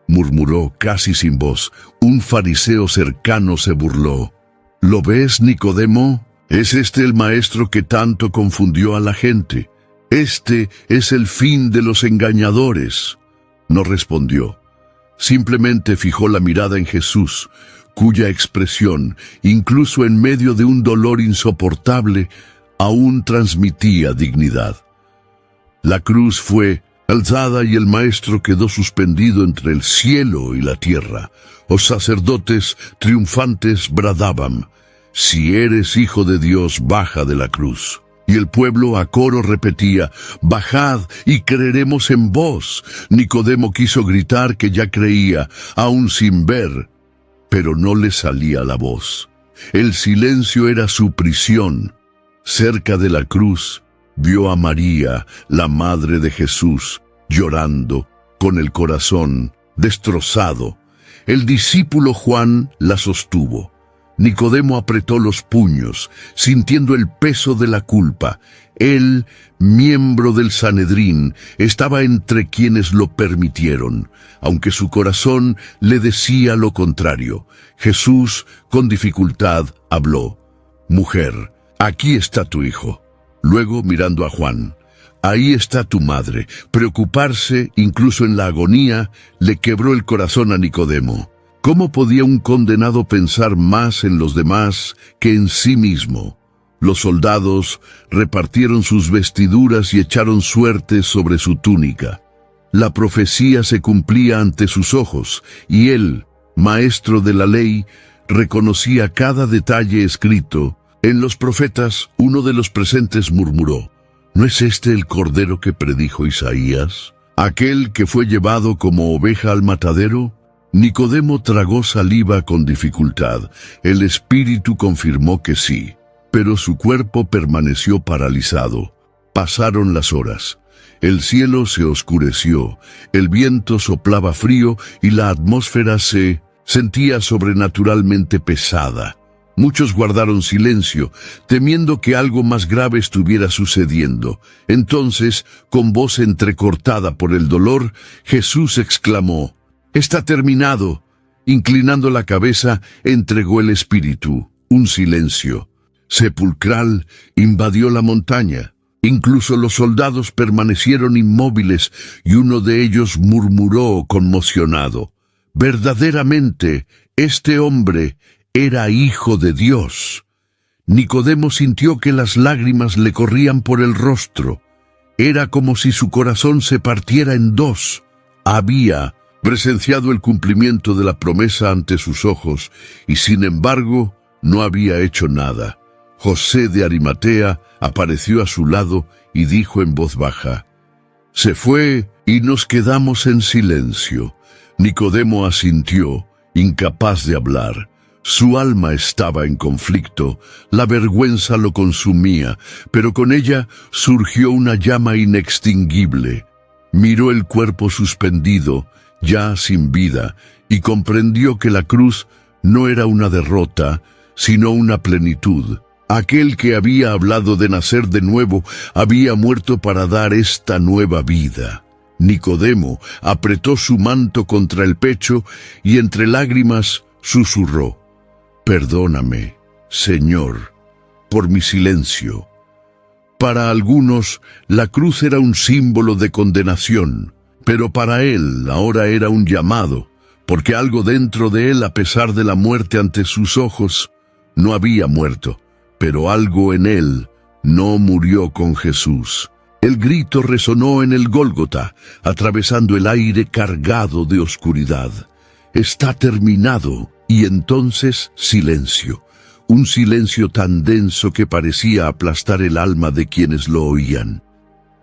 murmuró casi sin voz. Un fariseo cercano se burló. «¿Lo ves, Nicodemo? ¿Es este el maestro que tanto confundió a la gente? Este es el fin de los engañadores». No respondió. Simplemente fijó la mirada en Jesús, cuya expresión, incluso en medio de un dolor insoportable, aún transmitía dignidad. La cruz fue alzada y el maestro quedó suspendido entre el cielo y la tierra. Los sacerdotes triunfantes bradaban: «Si eres hijo de Dios, baja de la cruz». Y el pueblo a coro repetía: «Bajad y creeremos en vos». Nicodemo quiso gritar que ya creía, aún sin ver, pero no le salía la voz. El silencio era su prisión. Cerca de la cruz, vio a María, la madre de Jesús, llorando, con el corazón destrozado. El discípulo Juan la sostuvo. Nicodemo apretó los puños, sintiendo el peso de la culpa. Él, miembro del Sanedrín, estaba entre quienes lo permitieron, aunque su corazón le decía lo contrario. Jesús, con dificultad, habló: «Mujer, aquí está tu hijo». Luego, mirando a Juan: «Ahí está tu madre». Preocuparse, incluso en la agonía, le quebró el corazón a Nicodemo. ¿Cómo podía un condenado pensar más en los demás que en sí mismo? Los soldados repartieron sus vestiduras y echaron suertes sobre su túnica. La profecía se cumplía ante sus ojos, y él, maestro de la ley, reconocía cada detalle escrito. En los profetas, uno de los presentes murmuró: ¿No es este el cordero que predijo Isaías? ¿Aquel que fue llevado como oveja al matadero? Nicodemo tragó saliva con dificultad. El espíritu confirmó que sí, pero su cuerpo permaneció paralizado. Pasaron las horas. El cielo se oscureció, el viento soplaba frío y la atmósfera se sentía sobrenaturalmente pesada. Muchos guardaron silencio, temiendo que algo más grave estuviera sucediendo. Entonces, con voz entrecortada por el dolor, Jesús exclamó: «Está terminado». Inclinando la cabeza, entregó el espíritu. Un silencio sepulcral invadió la montaña. Incluso los soldados permanecieron inmóviles y uno de ellos murmuró conmocionado: «Verdaderamente, este hombre era hijo de Dios». Nicodemo sintió que las lágrimas le corrían por el rostro. Era como si su corazón se partiera en dos. Había presenciado el cumplimiento de la promesa ante sus ojos y, sin embargo, no había hecho nada. José de Arimatea apareció a su lado y dijo en voz baja: «Se fue y nos quedamos en silencio». Nicodemo asintió, incapaz de hablar. Su alma estaba en conflicto, la vergüenza lo consumía, pero con ella surgió una llama inextinguible. Miró el cuerpo suspendido, ya sin vida, y comprendió que la cruz no era una derrota, sino una plenitud. Aquel que había hablado de nacer de nuevo había muerto para dar esta nueva vida. Nicodemo apretó su manto contra el pecho y entre lágrimas susurró: «Perdóname, Señor, por mi silencio». Para algunos, la cruz era un símbolo de condenación, pero para él ahora era un llamado, porque algo dentro de él, a pesar de la muerte ante sus ojos, no había muerto, pero algo en él no murió con Jesús. El grito resonó en el Gólgota, atravesando el aire cargado de oscuridad. «Está terminado». Y entonces silencio, un silencio tan denso que parecía aplastar el alma de quienes lo oían.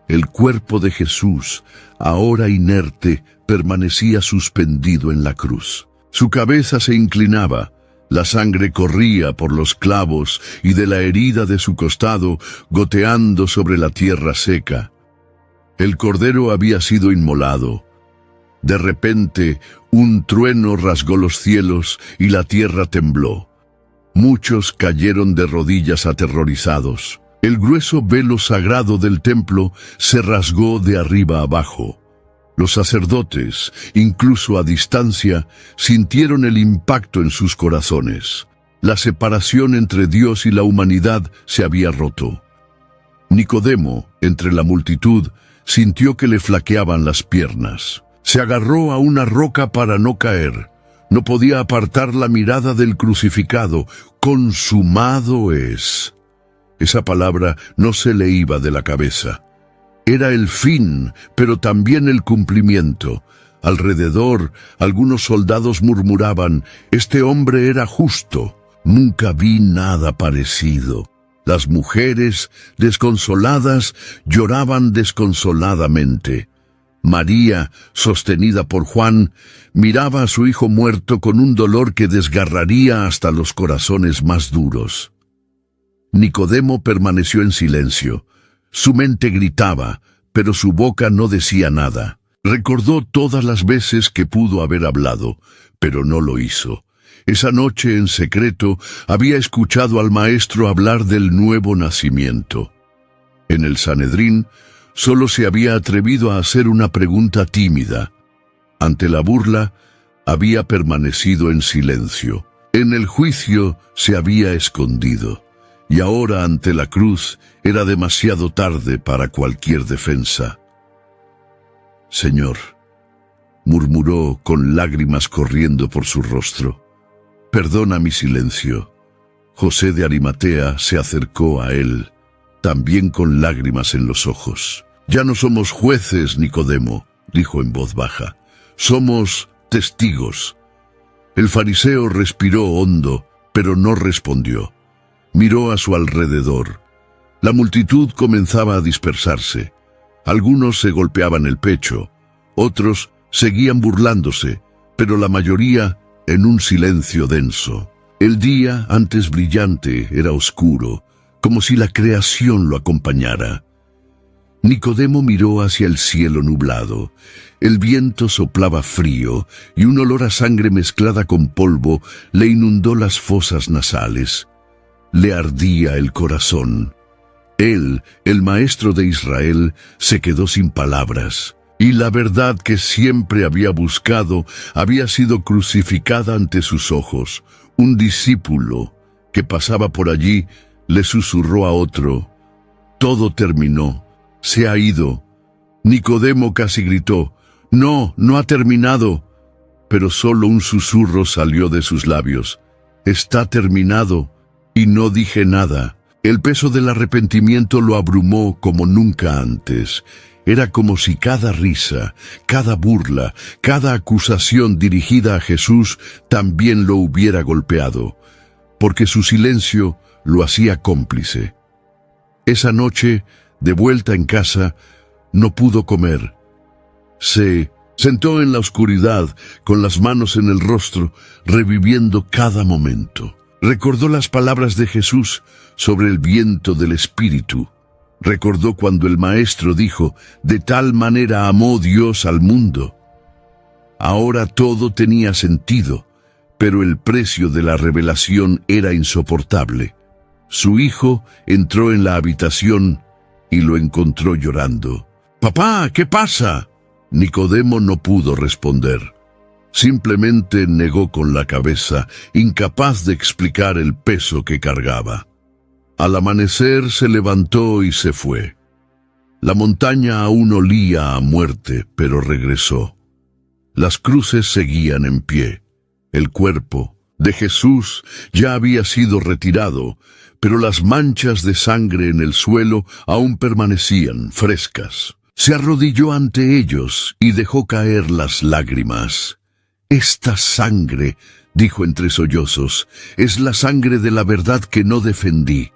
El cuerpo de Jesús, ahora inerte, permanecía suspendido en la cruz. Su cabeza se inclinaba, la sangre corría por los clavos y de la herida de su costado, goteando sobre la tierra seca. El cordero había sido inmolado. De repente, un trueno rasgó los cielos y la tierra tembló. Muchos cayeron de rodillas aterrorizados. El grueso velo sagrado del templo se rasgó de arriba abajo. Los sacerdotes, incluso a distancia, sintieron el impacto en sus corazones. La separación entre Dios y la humanidad se había roto. Nicodemo, entre la multitud, sintió que le flaqueaban las piernas. Se agarró a una roca para no caer. No podía apartar la mirada del crucificado. Consumado es. Esa palabra no se le iba de la cabeza. Era el fin, pero también el cumplimiento. Alrededor, algunos soldados murmuraban, «Este hombre era justo». Nunca vi nada parecido. Las mujeres, desconsoladas, lloraban desconsoladamente. María, sostenida por Juan, miraba a su hijo muerto con un dolor que desgarraría hasta los corazones más duros. Nicodemo permaneció en silencio. Su mente gritaba, pero su boca no decía nada. Recordó todas las veces que pudo haber hablado, pero no lo hizo. Esa noche, en secreto, había escuchado al Maestro hablar del nuevo nacimiento. En el Sanedrín, solo se había atrevido a hacer una pregunta tímida. Ante la burla, había permanecido en silencio. En el juicio se había escondido. Y ahora, ante la cruz, era demasiado tarde para cualquier defensa. «Señor», murmuró con lágrimas corriendo por su rostro, «perdona mi silencio». José de Arimatea se acercó a él, también con lágrimas en los ojos. «Ya no somos jueces, Nicodemo», dijo en voz baja. «Somos testigos». El fariseo respiró hondo, pero no respondió. Miró a su alrededor. La multitud comenzaba a dispersarse. Algunos se golpeaban el pecho, otros seguían burlándose, pero la mayoría en un silencio denso. El día, antes brillante, era oscuro, como si la creación lo acompañara. Nicodemo miró hacia el cielo nublado. El viento soplaba frío y un olor a sangre mezclada con polvo le inundó las fosas nasales. Le ardía el corazón. Él, el Maestro de Israel, se quedó sin palabras. Y la verdad que siempre había buscado había sido crucificada ante sus ojos. Un discípulo que pasaba por allí le susurró a otro: «Todo terminó, se ha ido». Nicodemo casi gritó: «No, no ha terminado». Pero solo un susurro salió de sus labios: «Está terminado». Y no dije nada. El peso del arrepentimiento lo abrumó como nunca antes. Era como si cada risa, cada burla, cada acusación dirigida a Jesús también lo hubiera golpeado, porque su silencio lo hacía cómplice. Esa noche, de vuelta en casa, no pudo comer. Se sentó en la oscuridad, con las manos en el rostro, reviviendo cada momento. Recordó las palabras de Jesús sobre el viento del Espíritu. Recordó cuando el Maestro dijo: «De tal manera amó Dios al mundo». Ahora todo tenía sentido, pero el precio de la revelación era insoportable. Su hijo entró en la habitación y lo encontró llorando. «Papá, ¿qué pasa?». Nicodemo no pudo responder. Simplemente negó con la cabeza, incapaz de explicar el peso que cargaba. Al amanecer se levantó y se fue. La montaña aún olía a muerte, pero regresó. Las cruces seguían en pie. El cuerpo de Jesús ya había sido retirado, pero las manchas de sangre en el suelo aún permanecían frescas. Se arrodilló ante ellos y dejó caer las lágrimas. «Esta sangre dijo entre sollozos, es la sangre de la verdad que no defendí.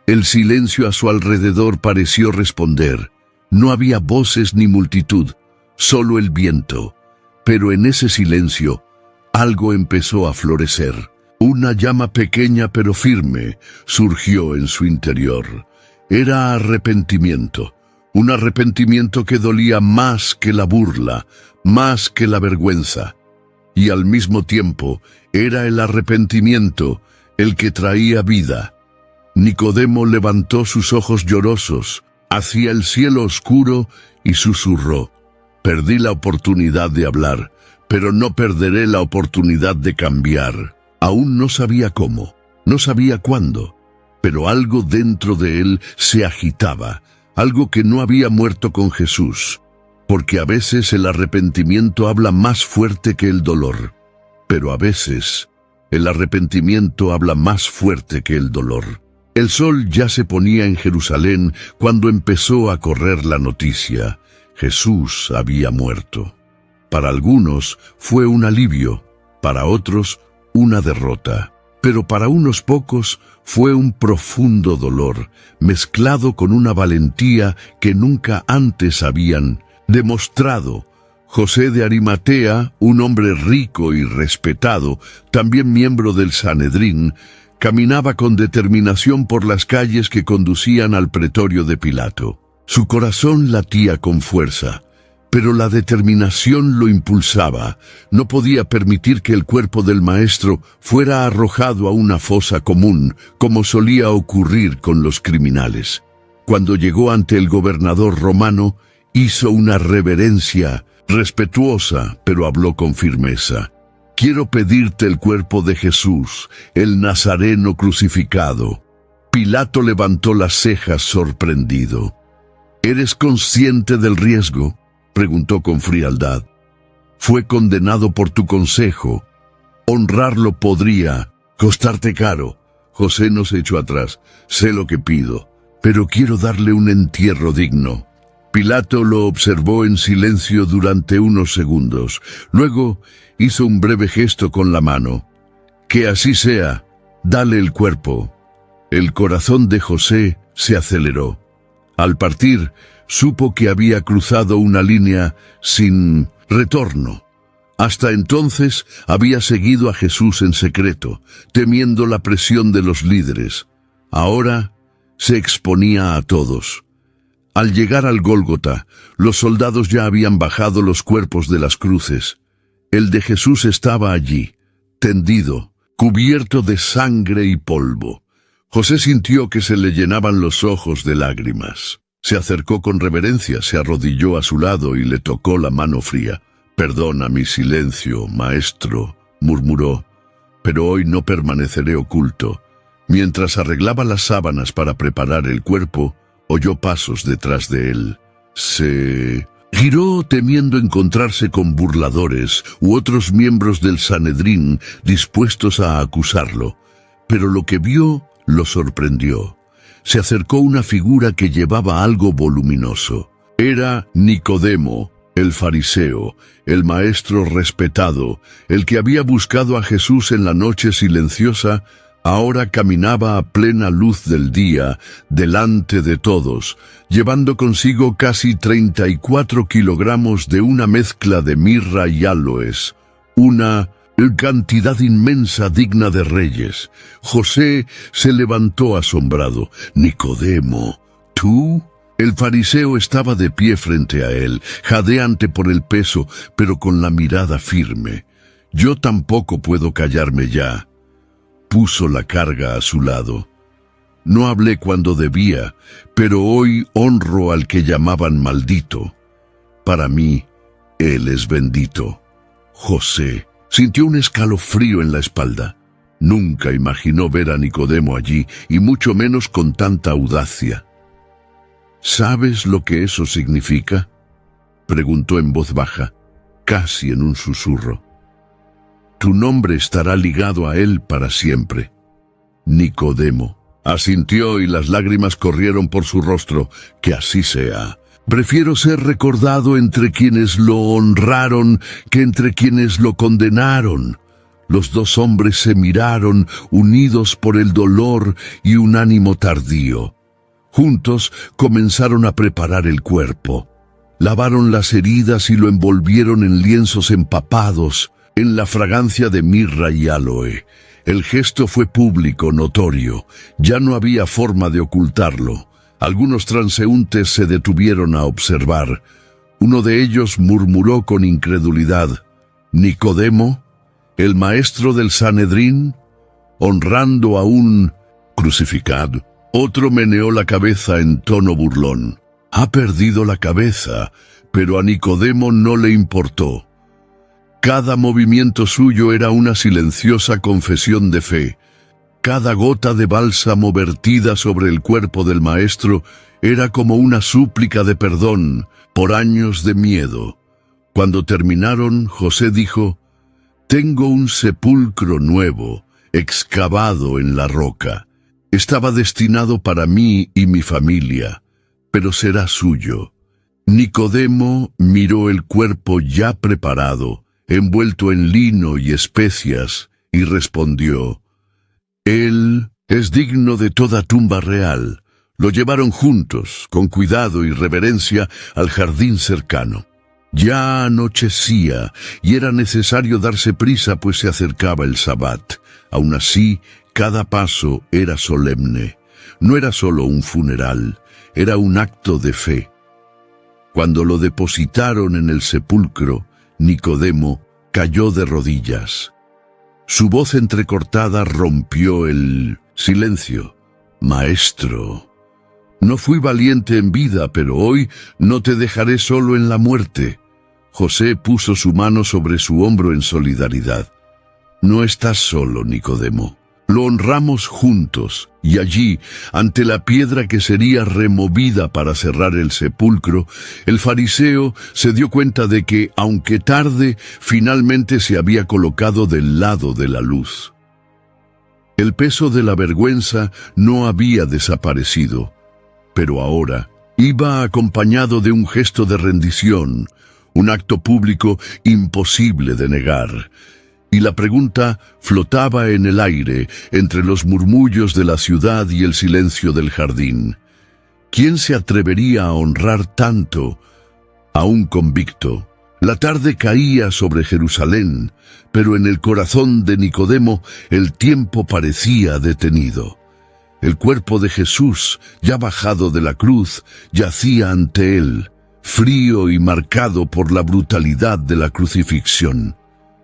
El silencio a su alrededor pareció responder. No había voces ni multitud, solo el viento. Pero en ese silencio, algo empezó a florecer. Una llama pequeña pero firme surgió en su interior. Era arrepentimiento. Un arrepentimiento que dolía más que la burla, más que la vergüenza. Y al mismo tiempo, era el arrepentimiento el que traía vida. Nicodemo levantó sus ojos llorosos hacia el cielo oscuro y susurró: perdí la oportunidad de hablar, pero no perderé la oportunidad de cambiar. Aún no sabía cómo, no sabía cuándo, pero algo dentro de él se agitaba, algo que no había muerto con Jesús, porque a veces el arrepentimiento habla más fuerte que el dolor, pero a veces el arrepentimiento habla más fuerte que el dolor. El sol ya se ponía en Jerusalén cuando empezó a correr la noticia: Jesús había muerto. Para algunos fue un alivio, para otros una derrota, pero para unos pocos fue un profundo dolor, mezclado con una valentía que nunca antes habían demostrado. José de Arimatea, un hombre rico y respetado, también miembro del Sanedrín, caminaba con determinación por las calles que conducían al pretorio de Pilato. Su corazón latía con fuerza, pero la determinación lo impulsaba. No podía permitir que el cuerpo del maestro fuera arrojado a una fosa común, como solía ocurrir con los criminales. Cuando llegó ante el gobernador romano, hizo una reverencia respetuosa, pero habló con firmeza. Quiero pedirte el cuerpo de Jesús, el Nazareno crucificado. Pilato levantó las cejas sorprendido. ¿Eres consciente del riesgo?, preguntó con frialdad. Fue condenado por tu consejo. Honrarlo podría costarte caro. José no se echó atrás. Sé lo que pido, pero quiero darle un entierro digno. Pilato lo observó en silencio durante unos segundos. Luego hizo un breve gesto con la mano. Que así sea, dale el cuerpo. El corazón de José se aceleró. Al partir, supo que había cruzado una línea sin retorno. Hasta entonces había seguido a Jesús en secreto, temiendo la presión de los líderes. Ahora se exponía a todos. Al llegar al Gólgota, los soldados ya habían bajado los cuerpos de las cruces. El de Jesús estaba allí, tendido, cubierto de sangre y polvo. José sintió que se le llenaban los ojos de lágrimas. Se acercó con reverencia, se arrodilló a su lado y le tocó la mano fría. «Perdona mi silencio, maestro», murmuró, «pero hoy no permaneceré oculto». Mientras arreglaba las sábanas para preparar el cuerpo, oyó pasos detrás de él. Se giró temiendo encontrarse con burladores u otros miembros del Sanedrín dispuestos a acusarlo, pero lo que vio lo sorprendió. Se acercó una figura que llevaba algo voluminoso. Era Nicodemo, el fariseo, el maestro respetado, el que había buscado a Jesús en la noche silenciosa. Ahora caminaba a plena luz del día, delante de todos, llevando consigo casi 34 kilogramos de una mezcla de mirra y áloes, una cantidad inmensa digna de reyes. José se levantó asombrado. «Nicodemo, ¿tú?». El fariseo estaba de pie frente a él, jadeante por el peso, pero con la mirada firme. «Yo tampoco puedo callarme ya». Puso la carga a su lado. «No hablé cuando debía, pero hoy honro al que llamaban maldito. Para mí, él es bendito». José sintió un escalofrío en la espalda. Nunca imaginó ver a Nicodemo allí, y mucho menos con tanta audacia. «¿Sabes lo que eso significa?», preguntó en voz baja, casi en un susurro. «Tu nombre estará ligado a él para siempre». Nicodemo asintió y las lágrimas corrieron por su rostro. «Que así sea. Prefiero ser recordado entre quienes lo honraron que entre quienes lo condenaron». Los dos hombres se miraron, unidos por el dolor y un ánimo tardío. Juntos comenzaron a preparar el cuerpo. Lavaron las heridas y lo envolvieron en lienzos empapados, en la fragancia de mirra y áloe. El gesto fue público, notorio. Ya no había forma de ocultarlo. Algunos transeúntes se detuvieron a observar. Uno de ellos murmuró con incredulidad: «¿Nicodemo, el maestro del Sanedrín, honrando a un crucificado?» Otro meneó la cabeza en tono burlón. «Ha perdido la cabeza», pero a Nicodemo no le importó. Cada movimiento suyo era una silenciosa confesión de fe. Cada gota de bálsamo vertida sobre el cuerpo del maestro era como una súplica de perdón por años de miedo. Cuando terminaron, José dijo: «Tengo un sepulcro nuevo, excavado en la roca. Estaba destinado para mí y mi familia, pero será suyo». Nicodemo miró el cuerpo ya preparado, envuelto en lino y especias, y respondió: «Él es digno de toda tumba real». Lo llevaron juntos, con cuidado y reverencia, al jardín cercano. Ya anochecía y era necesario darse prisa, pues se acercaba el sabbat. Aún así, cada paso era solemne. No era solo un funeral, era un acto de fe. Cuando lo depositaron en el sepulcro, Nicodemo cayó de rodillas. Su voz entrecortada rompió el silencio. «Maestro, no fui valiente en vida, pero hoy no te dejaré solo en la muerte». José puso su mano sobre su hombro en solidaridad. «No estás solo, Nicodemo. Lo honramos juntos, y allí, ante la piedra que sería removida para cerrar el sepulcro, el fariseo se dio cuenta de que, aunque tarde, finalmente se había colocado del lado de la luz. El peso de la vergüenza no había desaparecido, pero ahora iba acompañado de un gesto de rendición, un acto público imposible de negar. Y la pregunta flotaba en el aire, entre los murmullos de la ciudad y el silencio del jardín. ¿Quién se atrevería a honrar tanto a un convicto? La tarde caía sobre Jerusalén, pero en el corazón de Nicodemo el tiempo parecía detenido. El cuerpo de Jesús, ya bajado de la cruz, yacía ante él, frío y marcado por la brutalidad de la crucifixión.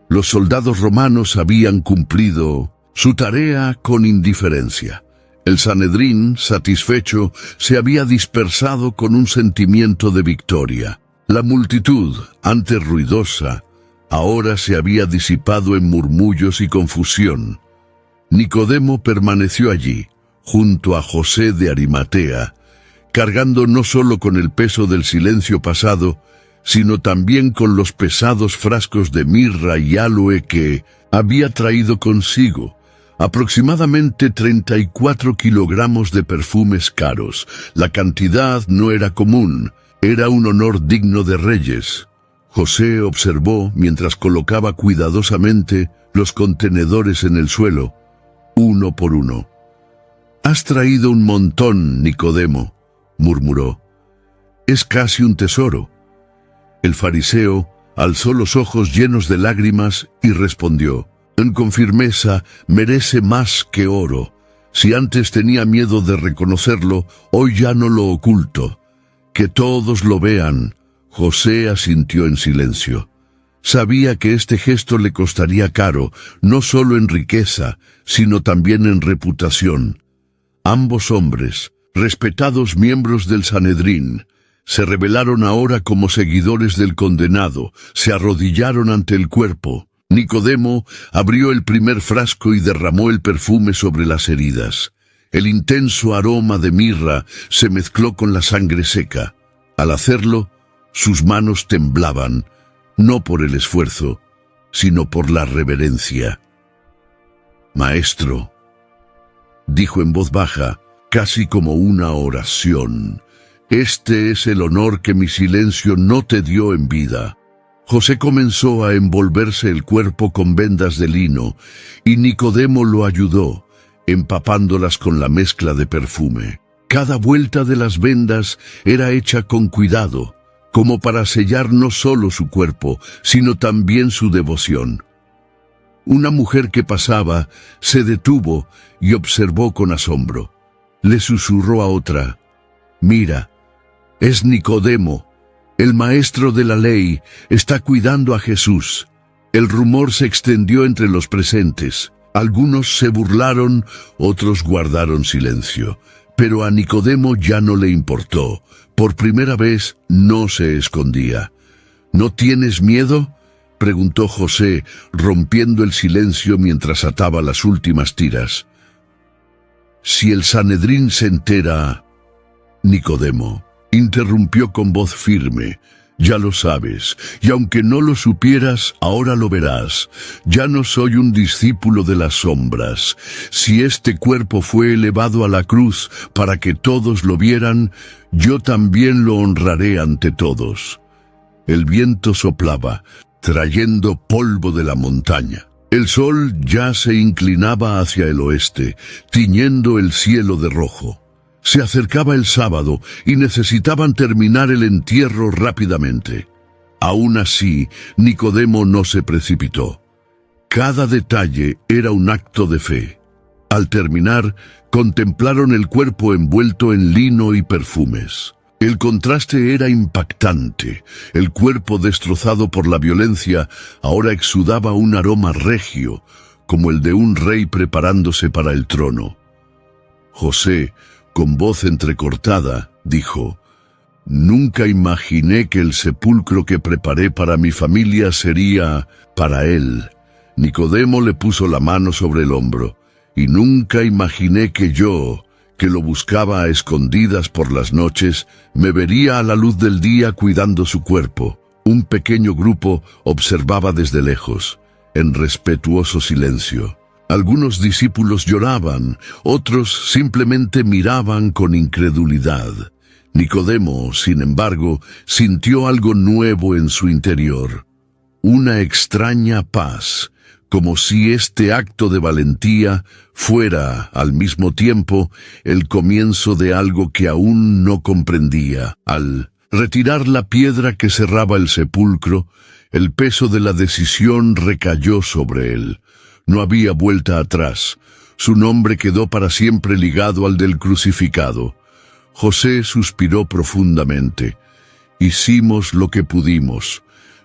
Los soldados romanos habían cumplido su tarea con indiferencia. El Sanedrín, satisfecho, se había dispersado con un sentimiento de victoria. La multitud, antes ruidosa, ahora se había disipado en murmullos y confusión. Nicodemo permaneció allí, junto a José de Arimatea, cargando no solo con el peso del silencio pasado, sino también con los pesados frascos de mirra y áloe que había traído consigo, aproximadamente 34 kilogramos de perfumes caros. La cantidad no era común, era un honor digno de reyes. José observó mientras colocaba cuidadosamente los contenedores en el suelo, uno por uno. «Has traído un montón, Nicodemo», murmuró. «Es casi un tesoro». El fariseo alzó los ojos llenos de lágrimas y respondió: «Con firmeza, merece más que oro. Si antes tenía miedo de reconocerlo, hoy ya no lo oculto. Que todos lo vean». José asintió en silencio. Sabía que este gesto le costaría caro, no solo en riqueza, sino también en reputación. Ambos hombres, respetados miembros del Sanedrín, se rebelaron ahora como seguidores del condenado, se arrodillaron ante el cuerpo. Nicodemo abrió el primer frasco y derramó el perfume sobre las heridas. El intenso aroma de mirra se mezcló con la sangre seca. Al hacerlo, sus manos temblaban, no por el esfuerzo, sino por la reverencia. «Maestro», dijo en voz baja, casi como una oración, «este es el honor que mi silencio no te dio en vida». José comenzó a envolverse el cuerpo con vendas de lino, y Nicodemo lo ayudó, empapándolas con la mezcla de perfume. Cada vuelta de las vendas era hecha con cuidado, como para sellar no solo su cuerpo, sino también su devoción. Una mujer que pasaba se detuvo y observó con asombro. Le susurró a otra: «Mira, es Nicodemo, el maestro de la ley, está cuidando a Jesús». El rumor se extendió entre los presentes. Algunos se burlaron, otros guardaron silencio. Pero a Nicodemo ya no le importó. Por primera vez no se escondía. «¿No tienes miedo?», preguntó José, rompiendo el silencio mientras ataba las últimas tiras. «Si el Sanedrín se entera...». Nicodemo interrumpió con voz firme: «Ya lo sabes, y aunque no lo supieras, ahora lo verás. Ya no soy un discípulo de las sombras. Si este cuerpo fue elevado a la cruz para que todos lo vieran, yo también lo honraré ante todos». El viento soplaba, trayendo polvo de la montaña. El sol ya se inclinaba hacia el oeste, tiñendo el cielo de rojo. Se acercaba el sábado y necesitaban terminar el entierro rápidamente. Aún así, Nicodemo no se precipitó. Cada detalle era un acto de fe. Al terminar, contemplaron el cuerpo envuelto en lino y perfumes. El contraste era impactante. El cuerpo destrozado por la violencia ahora exudaba un aroma regio, como el de un rey preparándose para el trono. José, con voz entrecortada, dijo: «Nunca imaginé que el sepulcro que preparé para mi familia sería para él». Nicodemo le puso la mano sobre el hombro. «Y nunca imaginé que yo, que lo buscaba a escondidas por las noches, me vería a la luz del día cuidando su cuerpo». Un pequeño grupo observaba desde lejos, en respetuoso silencio. Algunos discípulos lloraban, otros simplemente miraban con incredulidad. Nicodemo, sin embargo, sintió algo nuevo en su interior. Una extraña paz, como si este acto de valentía fuera, al mismo tiempo, el comienzo de algo que aún no comprendía. Al retirar la piedra que cerraba el sepulcro, el peso de la decisión recayó sobre él. No había vuelta atrás. Su nombre quedó para siempre ligado al del crucificado. José suspiró profundamente. «Hicimos lo que pudimos».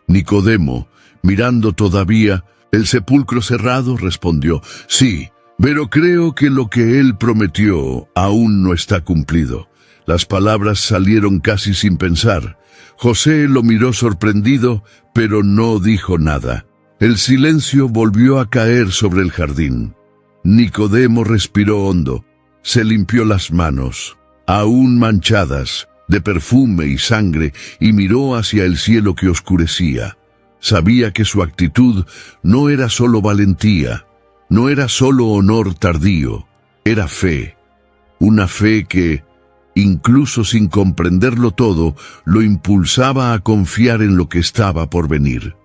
Nicodemo, mirando todavía el sepulcro cerrado, respondió: «Sí, pero creo que lo que él prometió aún no está cumplido». Las palabras salieron casi sin pensar. José lo miró sorprendido, pero no dijo nada. El silencio volvió a caer sobre el jardín. Nicodemo respiró hondo. Se limpió las manos, aún manchadas, de perfume y sangre, y miró hacia el cielo que oscurecía. Sabía que su actitud no era solo valentía, no era solo honor tardío, era fe. Una fe que, incluso sin comprenderlo todo, lo impulsaba a confiar en lo que estaba por venir.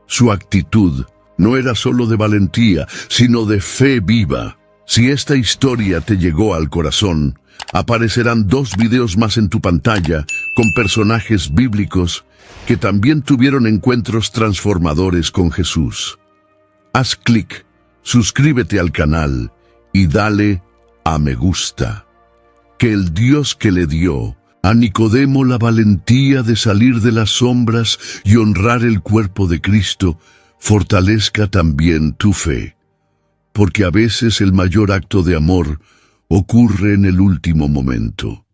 Su actitud no era solo de valentía, sino de fe viva. Si esta historia te llegó al corazón, aparecerán 2 videos más en tu pantalla con personajes bíblicos que también tuvieron encuentros transformadores con Jesús. Haz clic, suscríbete al canal y dale a me gusta. Que el Dios que le dio a Nicodemo la valentía de salir de las sombras y honrar el cuerpo de Cristo, fortalezca también tu fe. Porque a veces el mayor acto de amor ocurre en el último momento.